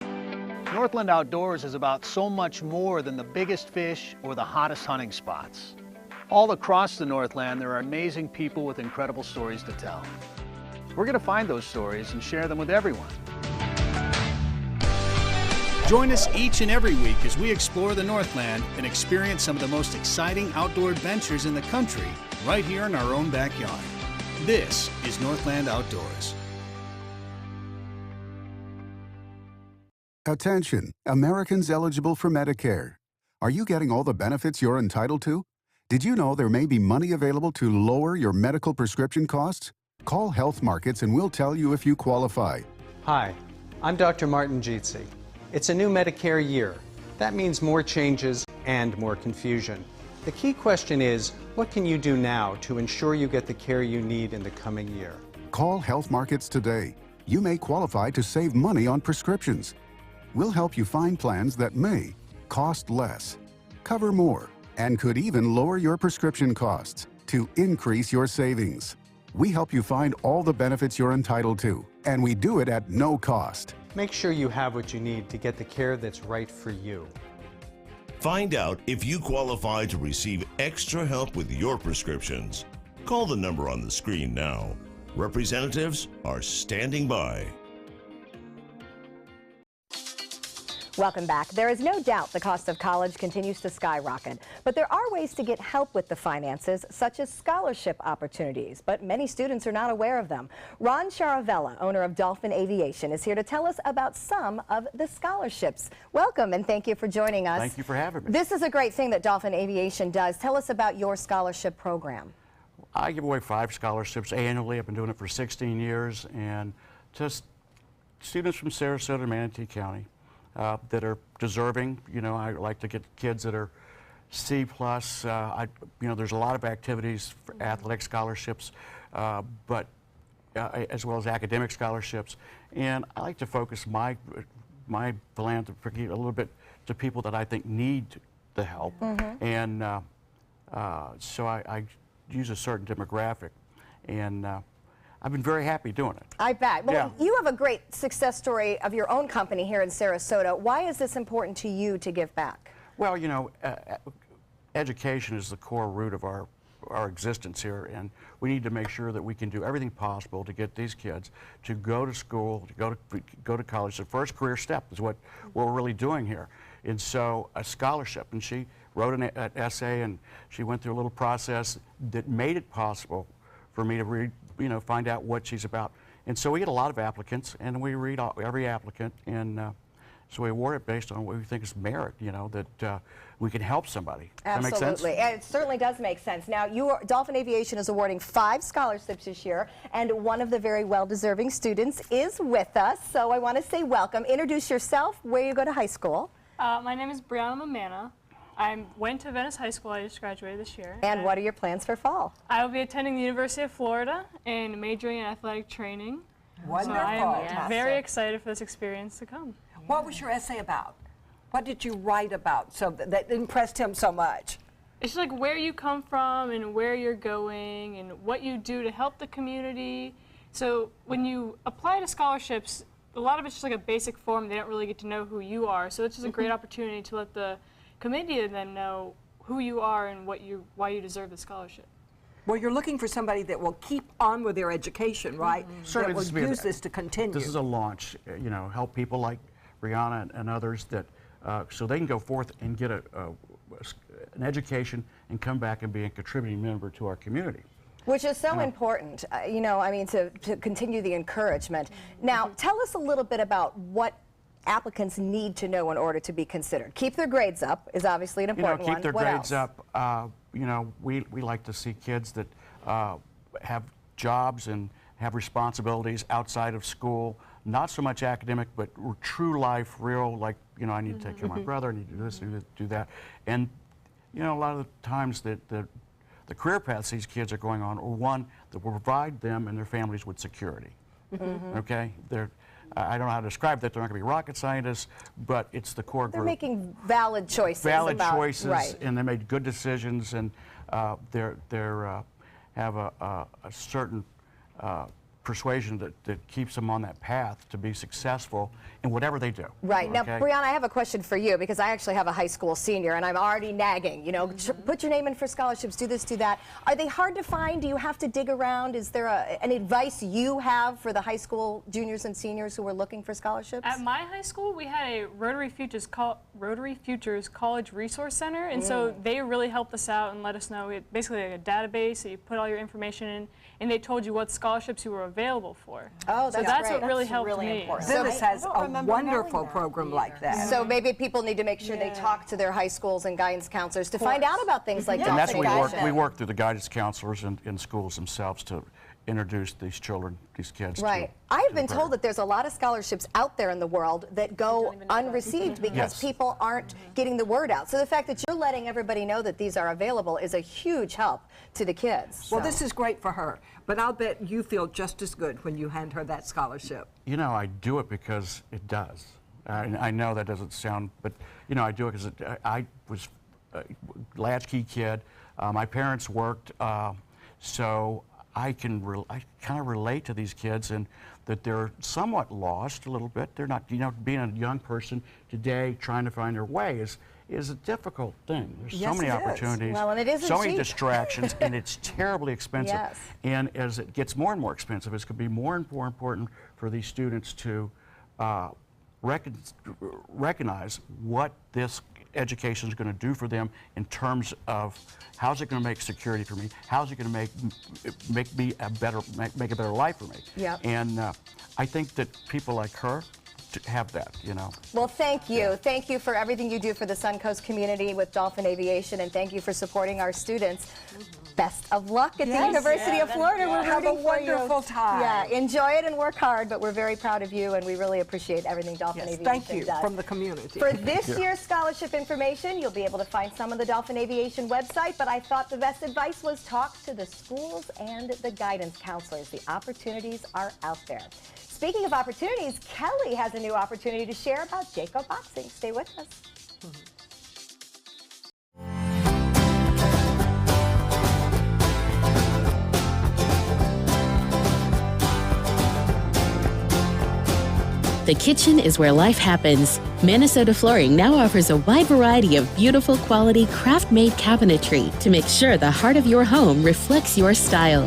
Northland Outdoors is about so much more than the biggest fish or the hottest hunting spots. All across the Northland, there are amazing people with incredible stories to tell. We're going to find those stories and share them with everyone. Join us each and every week as we explore the Northland and experience some of the most exciting outdoor adventures in the country right here in our own backyard. This is Northland Outdoors. Attention, Americans eligible for Medicare. Are you getting all the benefits you're entitled to? Did you know there may be money available to lower your medical prescription costs? Call Health Markets and we'll tell you if you qualify. Hi, I'm Dr. Martin Jeetsi. It's a new Medicare year. That means more changes and more confusion. The key question is, what can you do now to ensure you get the care you need in the coming year? Call Health Markets today. You may qualify to save money on prescriptions. We'll help you find plans that may cost less, cover more, and could even lower your prescription costs to increase your savings. We help you find all the benefits you're entitled to, and we do it at no cost. Make sure you have what you need to get the care that's right for you. Find out if you qualify to receive extra help with your prescriptions. Call the number on the screen now. Representatives are standing by. Welcome back. There is no doubt the cost of college continues to skyrocket, but there are ways to get help with the finances, such as scholarship opportunities, but many students are not aware of them. Ron Charavella, owner of Dolphin Aviation, is here to tell us about some of the scholarships. Welcome, and thank you for joining us. Thank you for having me. This is a great thing that Dolphin Aviation does. Tell us about your scholarship program. I give away 5 scholarships annually. I've been doing it for 16 years, and just students from Sarasota and Manatee County that are deserving. You know, I like to get kids that are C+. There's a lot of activities for athletic scholarships, but as well as academic scholarships. And I like to focus my my philanthropy a little bit to people that I think need the help. And so I use a certain demographic. And I've been very happy doing it. I bet. Well, Yeah. you have a great success story of your own company here in Sarasota. Why is this important to you to give back? Well, you know, education is the core root of our existence here, and we need to make sure that we can do everything possible to get these kids to go to school, to go to college. The first career step is what we're really doing here. And so a scholarship, and she wrote an essay, and she went through a little process that made it possible for me to find out what she's about. And so we get a lot of applicants, and we read every applicant, and so we award it based on what we think is merit, that we can help somebody. Does that make sense? Absolutely, and it certainly does make sense. Now, Dolphin Aviation is awarding 5 scholarships this year, and one of the very well-deserving students is with us, so I want to say welcome. Introduce yourself, where you go to high school. My name is Brianna Mamana. I went to Venice High School. I just graduated this year. And what are your plans for fall? I will be attending the University of Florida and majoring in athletic training. Wonderful. So I am very excited for this experience to come. What was your essay about? What did you write about so that impressed him so much? It's just like where you come from and where you're going and what you do to help the community. So when you apply to scholarships, a lot of it's just like a basic form. They don't really get to know who you are. So it's just a great opportunity to let the committee then know who you are and why you deserve the scholarship. Well, you're looking for somebody that will keep on with their education, right? Certainly, that will use this to continue. This is a launch, help people like Brianna and others that so they can go forth and get an education and come back and be a contributing member to our community. Which is so important, to continue the encouragement. Now, tell us a little bit about what applicants need to know in order to be considered. Keep their grades up is obviously an important one. Keep their what grades else? up. We like to see kids that have jobs and have responsibilities outside of school, not so much academic, but true life, real, like, I need to take care of my brother, I need to do this, do that. And, a lot of the times that the career paths these kids are going on are one that will provide them and their families with security. Okay? I don't know how to describe that. They're not going to be rocket scientists, but it's the core group. They're making valid choices. Choices, and they made good decisions, and they have a certain persuasion that keeps them on that path to be successful in whatever they do. Right. Now, okay? Brianna, I have a question for you because I actually have a high school senior and I'm already nagging, put your name in for scholarships, do this, do that. Are they hard to find? Do you have to dig around? Is there an advice you have for the high school juniors and seniors who are looking for scholarships? At my high school, we had a Rotary Futures College Resource Center, and so they really helped us out and let us know. It's basically like a database that you put all your information in, and they told you what scholarships you were available for. Oh, so that's what really helped me. Venice has a wonderful program like that. So maybe people need to make sure they talk to their high schools and guidance counselors to find out about things like And that's Dolphin what Aviation. we work through the guidance counselors in schools themselves to introduce these children, these kids. Right. I've been told that there's a lot of scholarships out there in the world that go unreceived because people aren't getting the word out. So the fact that you're letting everybody know that these are available is a huge help to the kids. Well, this is great for her, but I'll bet you feel just as good when you hand her that scholarship. I do it because it does. I know that doesn't sound, but I do it because I was a latchkey kid. My parents worked, so I kind of relate to these kids and that they're somewhat lost a little bit. They're not, being a young person today trying to find their way is a difficult thing. There's so many opportunities, well, and it isn't so many cheap. distractions, and it's terribly expensive. Yes. And as it gets more and more expensive, it's going to be more and more important for these students to recognize what this education is going to do for them in terms of how's it going to make security for me, how's it going to make me make a better life for me. Yep. And I think that people like her have that, Well, thank you. Thank you for everything you do for the Suncoast community with Dolphin Aviation, and thank you for supporting our students. Best of luck at the University of Florida. We're Have a rooting for you. wonderful time. Yeah, enjoy it and work hard, but we're very proud of you, and we really appreciate everything Dolphin Aviation does. Thank you from the community. For this year's scholarship information, you'll be able to find some on the Dolphin Aviation website, but I thought the best advice was talk to the schools and the guidance counselors. The opportunities are out there. Speaking of opportunities, Kelly has a a new opportunity to share about Jayco Boxing. Stay with us. The kitchen is where life happens. Minnesota Flooring now offers a wide variety of beautiful quality craft-made cabinetry to make sure the heart of your home reflects your style.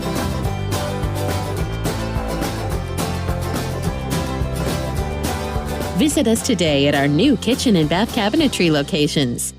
Visit us today at our new kitchen and bath cabinetry locations.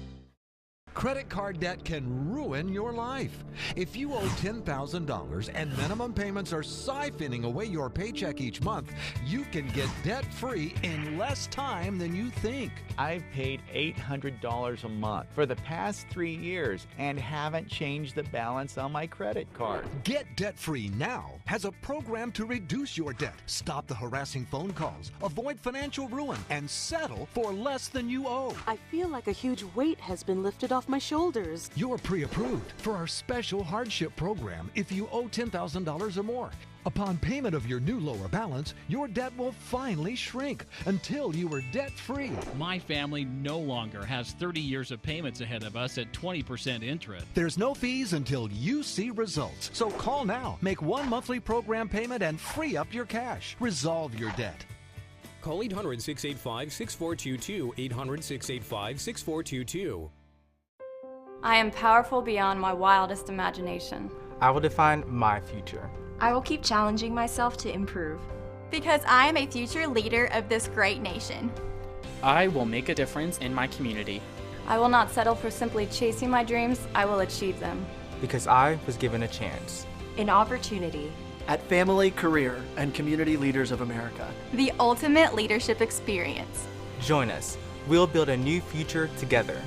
Credit card debt can ruin your life. If you owe $10,000 and minimum payments are siphoning away your paycheck each month, you can get debt-free in less time than you think. I've paid $800 a month for the past 3 years and haven't changed the balance on my credit card. Get Debt-Free Now has a program to reduce your debt, stop the harassing phone calls, avoid financial ruin, and settle for less than you owe. I feel like a huge weight has been lifted off my shoulders. You're pre-approved for our special hardship program if you owe $10,000 or more. Upon payment of your new lower balance, your debt will finally shrink until you are debt-free. My family no longer has 30 years of payments ahead of us at 20% interest. There's no fees until you see results. So call now, make one monthly program payment, and free up your cash. Resolve your debt. Call 800-685-6422, 800-685-6422. I am powerful beyond my wildest imagination. I will define my future. I will keep challenging myself to improve. Because I am a future leader of this great nation. I will make a difference in my community. I will not settle for simply chasing my dreams, I will achieve them. Because I was given a chance. An opportunity. At Family, Career, and Community Leaders of America. The ultimate leadership experience. Join us. We'll build a new future together.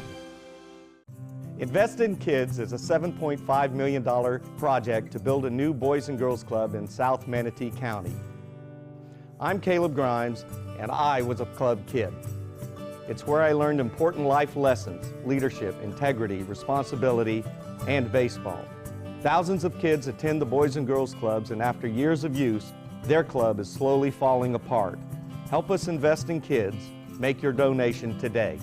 Invest in Kids is a $7.5 million project to build a new Boys and Girls Club in South Manatee County. I'm Caleb Grimes, and I was a club kid. It's where I learned important life lessons, leadership, integrity, responsibility, and baseball. Thousands of kids attend the Boys and Girls Clubs, and after years of use, their club is slowly falling apart. Help us invest in kids. Make your donation today.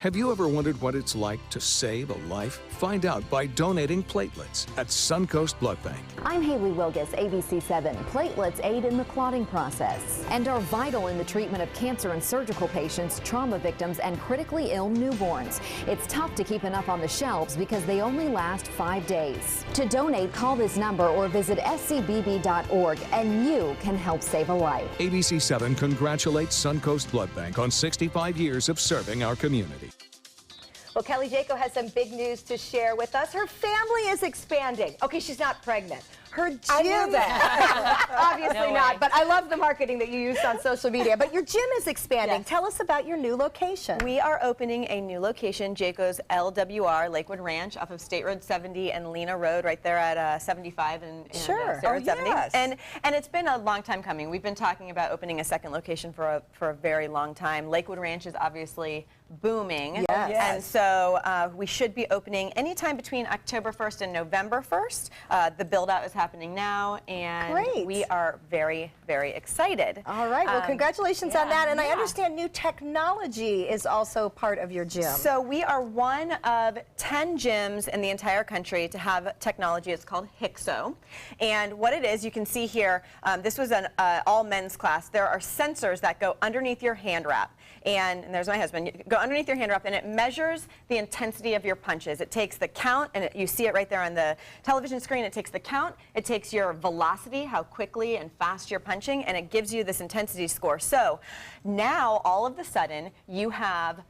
Have you ever wondered what it's like to save a life? Find out by donating platelets at Suncoast Blood Bank. I'm Haley Wilgus, ABC7. Platelets aid in the clotting process and are vital in the treatment of cancer and surgical patients, trauma victims, and critically ill newborns. It's tough to keep enough on the shelves because they only last 5 days. To donate, call this number or visit scbb.org and you can help save a life. ABC7 congratulates Suncoast Blood Bank on 65 years of serving our community. Well, Kelly Jayco has some big news to share with us. Her family is expanding. Okay, she's not pregnant. Her gym, I knew that. obviously not, but I love the marketing that you used on social media. But your gym is expanding. Yes. Tell us about your new location. We are opening a new location, Jayco's LWR, Lakewood Ranch, off of State Road 70 and Lena Road, right there at 75 and Sure. State Road 70. Yes. And it's been a long time coming. We've been talking about opening a second location for a very long time. Lakewood Ranch is obviously booming. Yes. And so we should be opening anytime between October 1st and November 1st. The build-out is happening now, and Great. we are very, very excited. All right. Well, congratulations on that. And I yeah. understand new technology is also part of your gym. So we are one of 10 gyms in the entire country to have technology. It's called HIXO. And what it is, you can see here, this was an all men's class. There are sensors that go underneath your hand wrap. And there's my husband. You go underneath your hand wrap, and it measures the intensity of your punches. It takes the count, and you see it right there on the television screen. It takes the count, it takes your velocity, how quickly and fast you're punching, and it gives you this intensity score. So now, all of a sudden, you have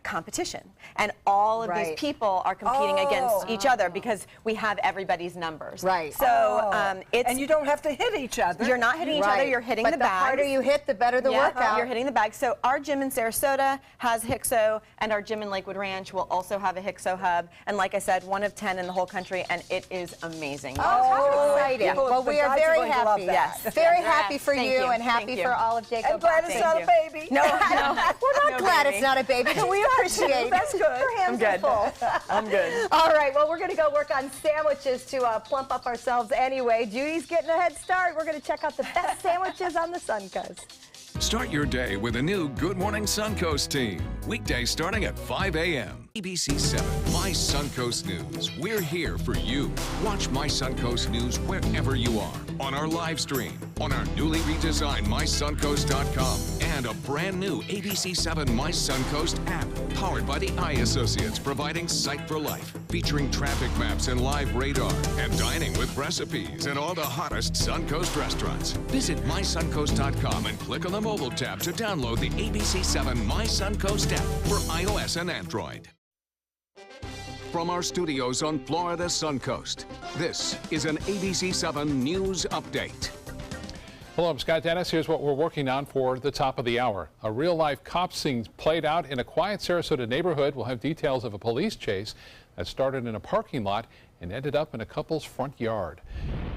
competition, and all of these people are competing against each other because we have everybody's numbers. Right. So and you don't have to hit each other. You're not hitting each other. You're hitting the bag. But the harder you hit, the better the workout. You're hitting the bag. So our gym in Sarasota has HIXO, and our gym in Lakewood Ranch will also have a HIXO hub. And like I said, one of 10 in the whole country, and it is amazing. Oh, how exciting. Yeah. Well, we are very happy. Yes. Very happy for Thank you and happy Thank you. for all of Jayco. I'm glad it's not a baby. No, we're not glad it's not a baby. We are appreciate. That's good. Your hands I'm good. are full. I'm good. All right, well, we're going to go work on sandwiches to plump up ourselves anyway. Judy's getting a head start. We're going to check out the best sandwiches on the Suncoast. Start your day with a new Good Morning Suncoast team. Weekdays starting at 5 a.m. ABC 7, My Suncoast News. We're here for you. Watch My Suncoast News wherever you are. On our live stream, on our newly redesigned MySuncoast.com, and a brand new ABC 7 My Suncoast app, powered by the Eye Associates, providing Sight for Life, featuring traffic maps and live radar, and dining with recipes at all the hottest Suncoast restaurants. Visit MySuncoast.com and click on the mobile tab to download the ABC 7 My Suncoast app for iOS and Android. From our studios on Florida's Suncoast, this is an ABC 7 News Update. Hello, I'm Scott Dennis. Here's what we're working on for the top of the hour. A real-life cop scene played out in a quiet Sarasota neighborhood. We'll have details of a police chase that started in a parking lot and ended up in a couple's front yard.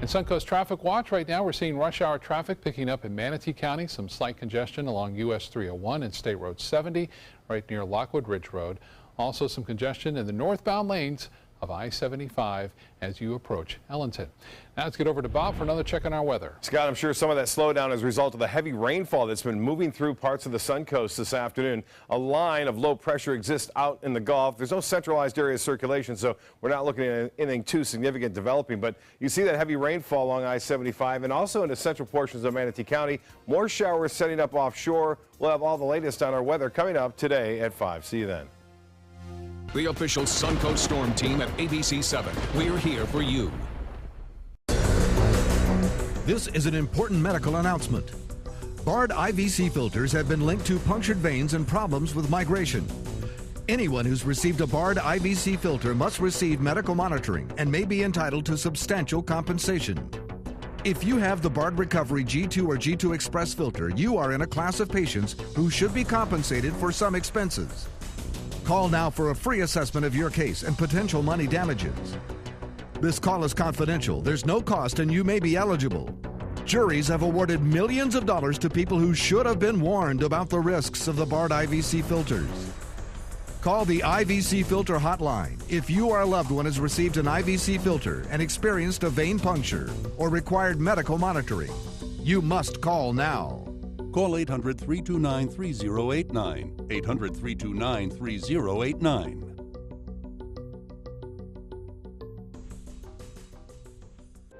In Suncoast Traffic Watch right now, we're seeing rush hour traffic picking up in Manatee County, some slight congestion along US 301 and State Road 70 right near Lockwood Ridge Road. Also some congestion in the northbound lanes of I-75 as you approach Ellenton. Now let's get over to Bob for another check on our weather. Scott, I'm sure some of that slowdown is a result of the heavy rainfall that's been moving through parts of the Suncoast this afternoon. A line of low pressure exists out in the Gulf. There's no centralized area of circulation, so we're not looking at anything too significant developing. But you see that heavy rainfall along I-75 and also in the central portions of Manatee County. More showers setting up offshore. We'll have all the latest on our weather coming up today at 5. See you then. The official Suncoast Storm Team at ABC 7. We're here for you. This is an important medical announcement. Bard IVC filters have been linked to punctured veins and problems with migration. Anyone who's received a Bard IVC filter must receive medical monitoring and may be entitled to substantial compensation. If you have the Bard Recovery G2 or G2 Express filter, you are in a class of patients who should be compensated for some expenses. Call now for a free assessment of your case and potential money damages. This call is confidential. There's no cost and you may be eligible. Juries have awarded millions of dollars to people who should have been warned about the risks of the Bard IVC filters. Call the IVC Filter Hotline if you or a loved one has received an IVC filter and experienced a vein puncture or required medical monitoring. You must call now. Call 800-329-3089. 800-329-3089.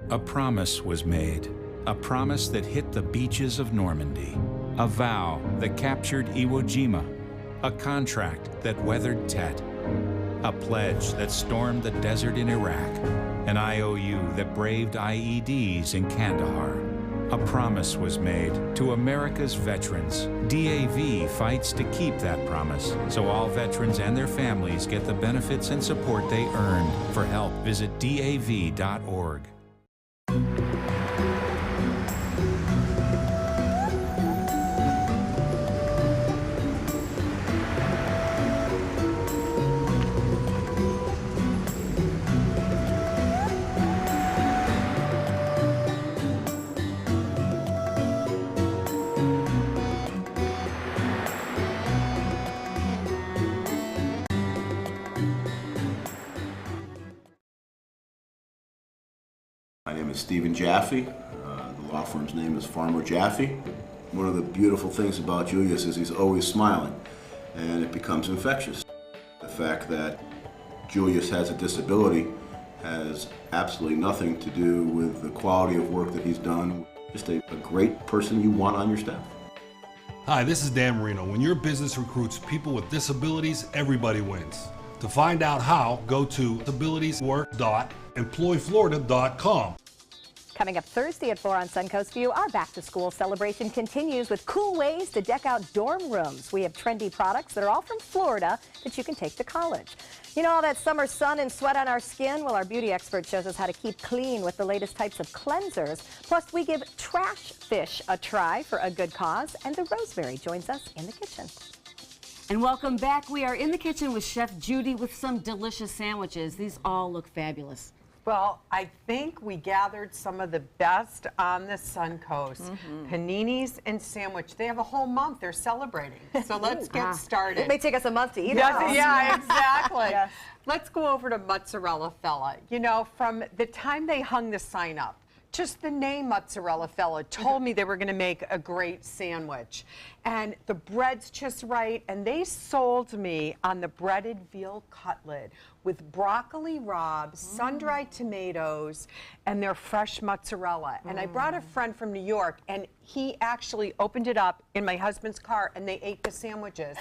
A promise was made. A promise that hit the beaches of Normandy. A vow that captured Iwo Jima. A contract that weathered Tet. A pledge that stormed the desert in Iraq. An IOU that braved IEDs in Kandahar. A promise was made to America's veterans. DAV fights to keep that promise, so all veterans and their families get the benefits and support they earned. For help, visit DAV.org. My name is Stephen Jaffe. The law firm's name is Farmer Jaffe. One of the beautiful things about Julius is he's always smiling, and it becomes infectious. The fact that Julius has a disability has absolutely nothing to do with the quality of work that he's done. Just a great person you want on your staff. Hi, this is Dan Marino. When your business recruits people with disabilities, everybody wins. To find out how, go to disabilitieswork.employflorida.com. Coming up Thursday at 4 on Suncoast View, our back-to-school celebration continues with cool ways to deck out dorm rooms. We have trendy products that are all from Florida that you can take to college. You know all that summer sun and sweat on our skin? Well, our beauty expert shows us how to keep clean with the latest types of cleansers. Plus, we give trash fish a try for a good cause, and the Rosemary joins us in the kitchen. And welcome back. We are in the kitchen with Chef Judy with some delicious sandwiches. These all look fabulous. Well, I think we gathered some of the best on the Suncoast. Paninis and sandwich. They have a whole month. They're celebrating. So let's get started. It may take us a month to eat Yes, it. yeah, exactly. Yes. Let's go over to Mozzarella Fella. You know, from the time they hung the sign up, just the name Mozzarella Fella told me they were going to make a great sandwich. And the bread's just right. And they sold me on the breaded veal cutlet with broccoli rabe, sun-dried tomatoes, and their fresh mozzarella. And I brought a friend from New York, and he actually opened it up in my husband's car, and they ate the sandwiches.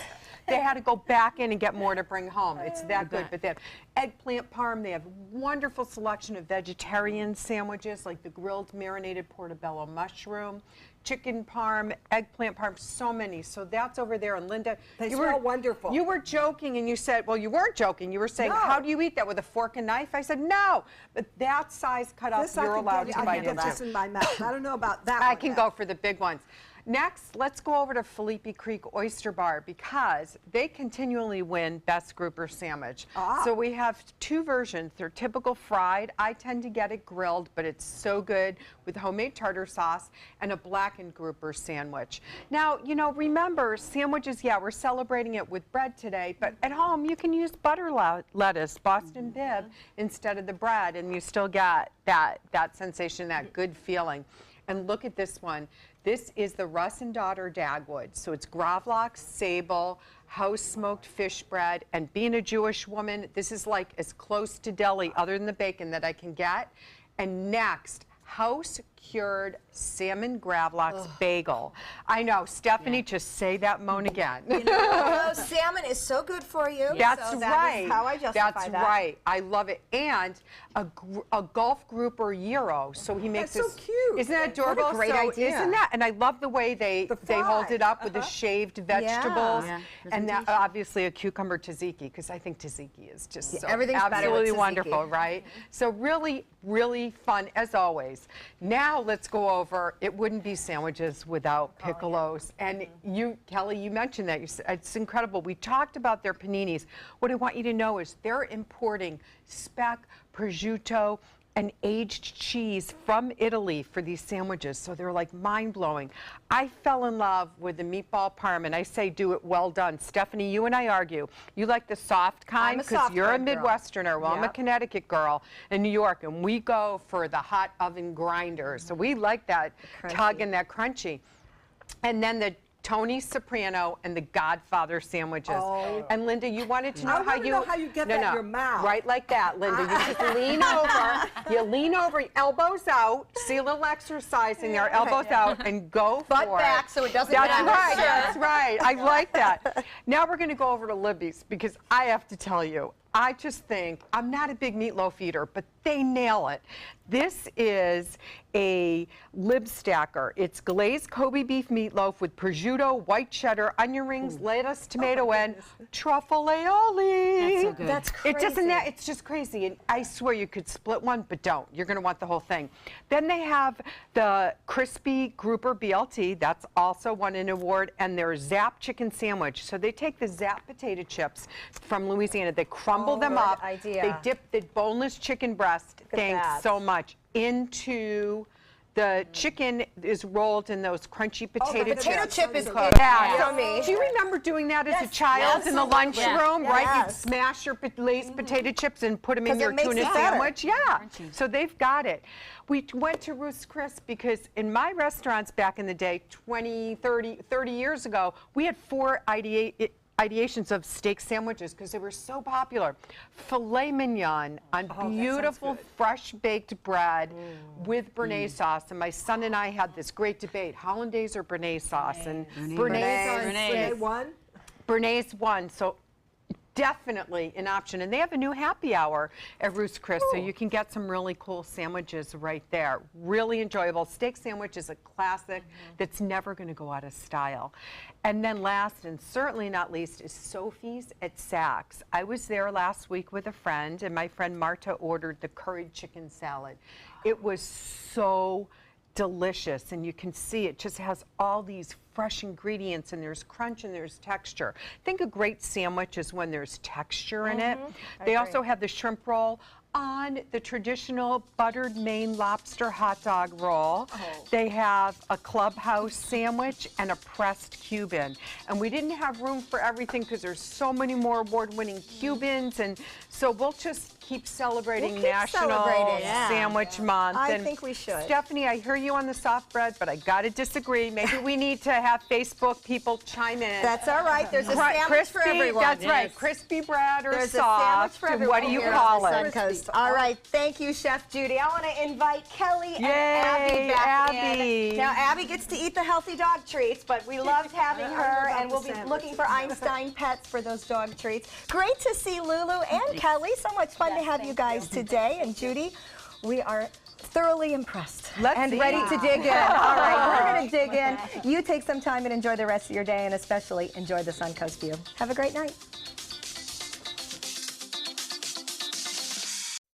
They had to go back in and get more to bring home. It's that good. But they have eggplant parm. They have wonderful selection of vegetarian sandwiches, like the grilled marinated portobello mushroom, chicken parm, eggplant parm, so many. So that's over there. And Linda, They smell wonderful. You were joking, and you said, well, you weren't joking. You were saying, how do you eat that, with a fork and knife? I said, no. But that size cut up, you're allowed to bite I can into. get this in my mouth. I don't know about that I one can yet. go for the big ones. Next, let's go over to Felipe Creek Oyster Bar, because they continually win Best Grouper Sandwich. So we have two versions. They're typical fried. I tend to get it grilled, but it's so good with homemade tartar sauce, and a blackened grouper sandwich. Now, you know, remember, sandwiches, yeah, we're celebrating it with bread today, but at home you can use butter lettuce, Boston Bib, instead of the bread, and you still get that sensation, that good feeling. And look at this one. This is the Russ and Daughter Dagwood. So it's gravlax, sable, house smoked fish bread, and being a Jewish woman, this is like as close to deli, other than the bacon, that I can get. And next, house cured salmon gravlax bagel. I know, Stephanie, just say that moan again. You know, salmon is so good for you. That's so right. That is how I justify That's that. right. I love it. And a golf grouper gyro. So he makes That's this. so cute. Isn't that adorable? What a great idea. Isn't that? And I love the way they hold it up with the shaved vegetables, and that obviously a cucumber tzatziki, because I think tzatziki is just so everything's better with absolutely tzatziki. wonderful, right? So really, really fun as always. Now let's go over. It wouldn't be sandwiches without piccolos. And you, Kelly, you mentioned that. You said, it's incredible. We talked about their paninis. What I want you to know is they're importing speck, prosciutto, and aged cheese from Italy for these sandwiches. So they're like mind-blowing. I fell in love with the meatball parm, and I say do it well done. Stephanie, you and I argue. You like the soft kind because you're a Midwesterner. Well, I'm a Connecticut girl in New York, and we go for the hot oven grinder. So we like that tug and that crunchy. And then the Tony Soprano and the Godfather sandwiches. And Linda, you wanted to know how you get that in your mouth. Right like that, Linda. You just lean over. You lean over, elbows out. See a little exercising there, elbows out, and go for it. Butt back so it doesn't That's get right. under. That's right. I like that. Now we're going to go over to Libby's, because I have to tell you, I just think, I'm not a big meatloaf eater, but they nail it. This is a lib stacker. It's glazed Kobe beef meatloaf with prosciutto, white cheddar, onion rings, lettuce, tomato, and truffle aioli. That's so good. That's It doesn't. crazy. It's just crazy. And I swear you could split one, but don't. You're going to want the whole thing. Then they have the crispy grouper BLT. That's also won an award. And their Zap chicken sandwich. So they take the Zap potato chips from Louisiana. They crumble them good up. idea. They dip the boneless chicken breast. Thanks that. so much. Into the chicken is rolled in those crunchy potato chips. potato chip is Yeah. good. So, Yummy. do you remember doing that as a child in the lunchroom, right? You'd Yes. smash your Lay's potato chips and put them in 'Cause your it makes tuna it better. sandwich. Yeah. So they've got it. We went to Ruth's Chris because in my restaurants back in the day, 20, 30 years ago, we had 4 ideations of steak sandwiches because they were so popular. Filet mignon on beautiful fresh baked bread with Béarnaise sauce. And my son and I had this great debate, hollandaise or Béarnaise sauce. And Béarnaise won. So definitely an option. And they have a new happy hour at Ruth's Chris, so you can get some really cool sandwiches right there. Really enjoyable. Steak sandwich is a classic that's never going to go out of style. And then last and certainly not least is Sophie's at Saks. I was there last week with a friend, and my friend Marta ordered the curried chicken salad. It was so delicious, and you can see it just has all these fresh ingredients, and there's crunch and there's texture. I think a great sandwich is when there's texture in it. They also have the shrimp roll on the traditional buttered Maine lobster hot dog roll. They have a clubhouse sandwich and a pressed Cuban. And we didn't have room for everything because there's so many more award-winning Cubans, and so we'll just keep celebrating National Sandwich Month. I And think we should. Stephanie, I hear you on the soft bread, but I gotta disagree. Maybe we need to have Facebook people chime in. That's all right. There's a sandwich for everyone. That's right. Crispy bread or There's soft. a sandwich for everyone. What do you here call on it? the Suncoast. All right. Thank you, Chef Judy. I want to invite Kelly and Yay, Abby back Abby. in. Now, Abby gets to eat the healthy dog treats, but we loved having her, and we'll be looking for Einstein pets for those dog treats. Great to see Lulu and Kelly. So much fun to have you guys today. And Judy, we are thoroughly impressed and ready to dig in. All right, we're going to dig in. You take some time and enjoy the rest of your day, and especially enjoy the Suncoast view. Have a great night.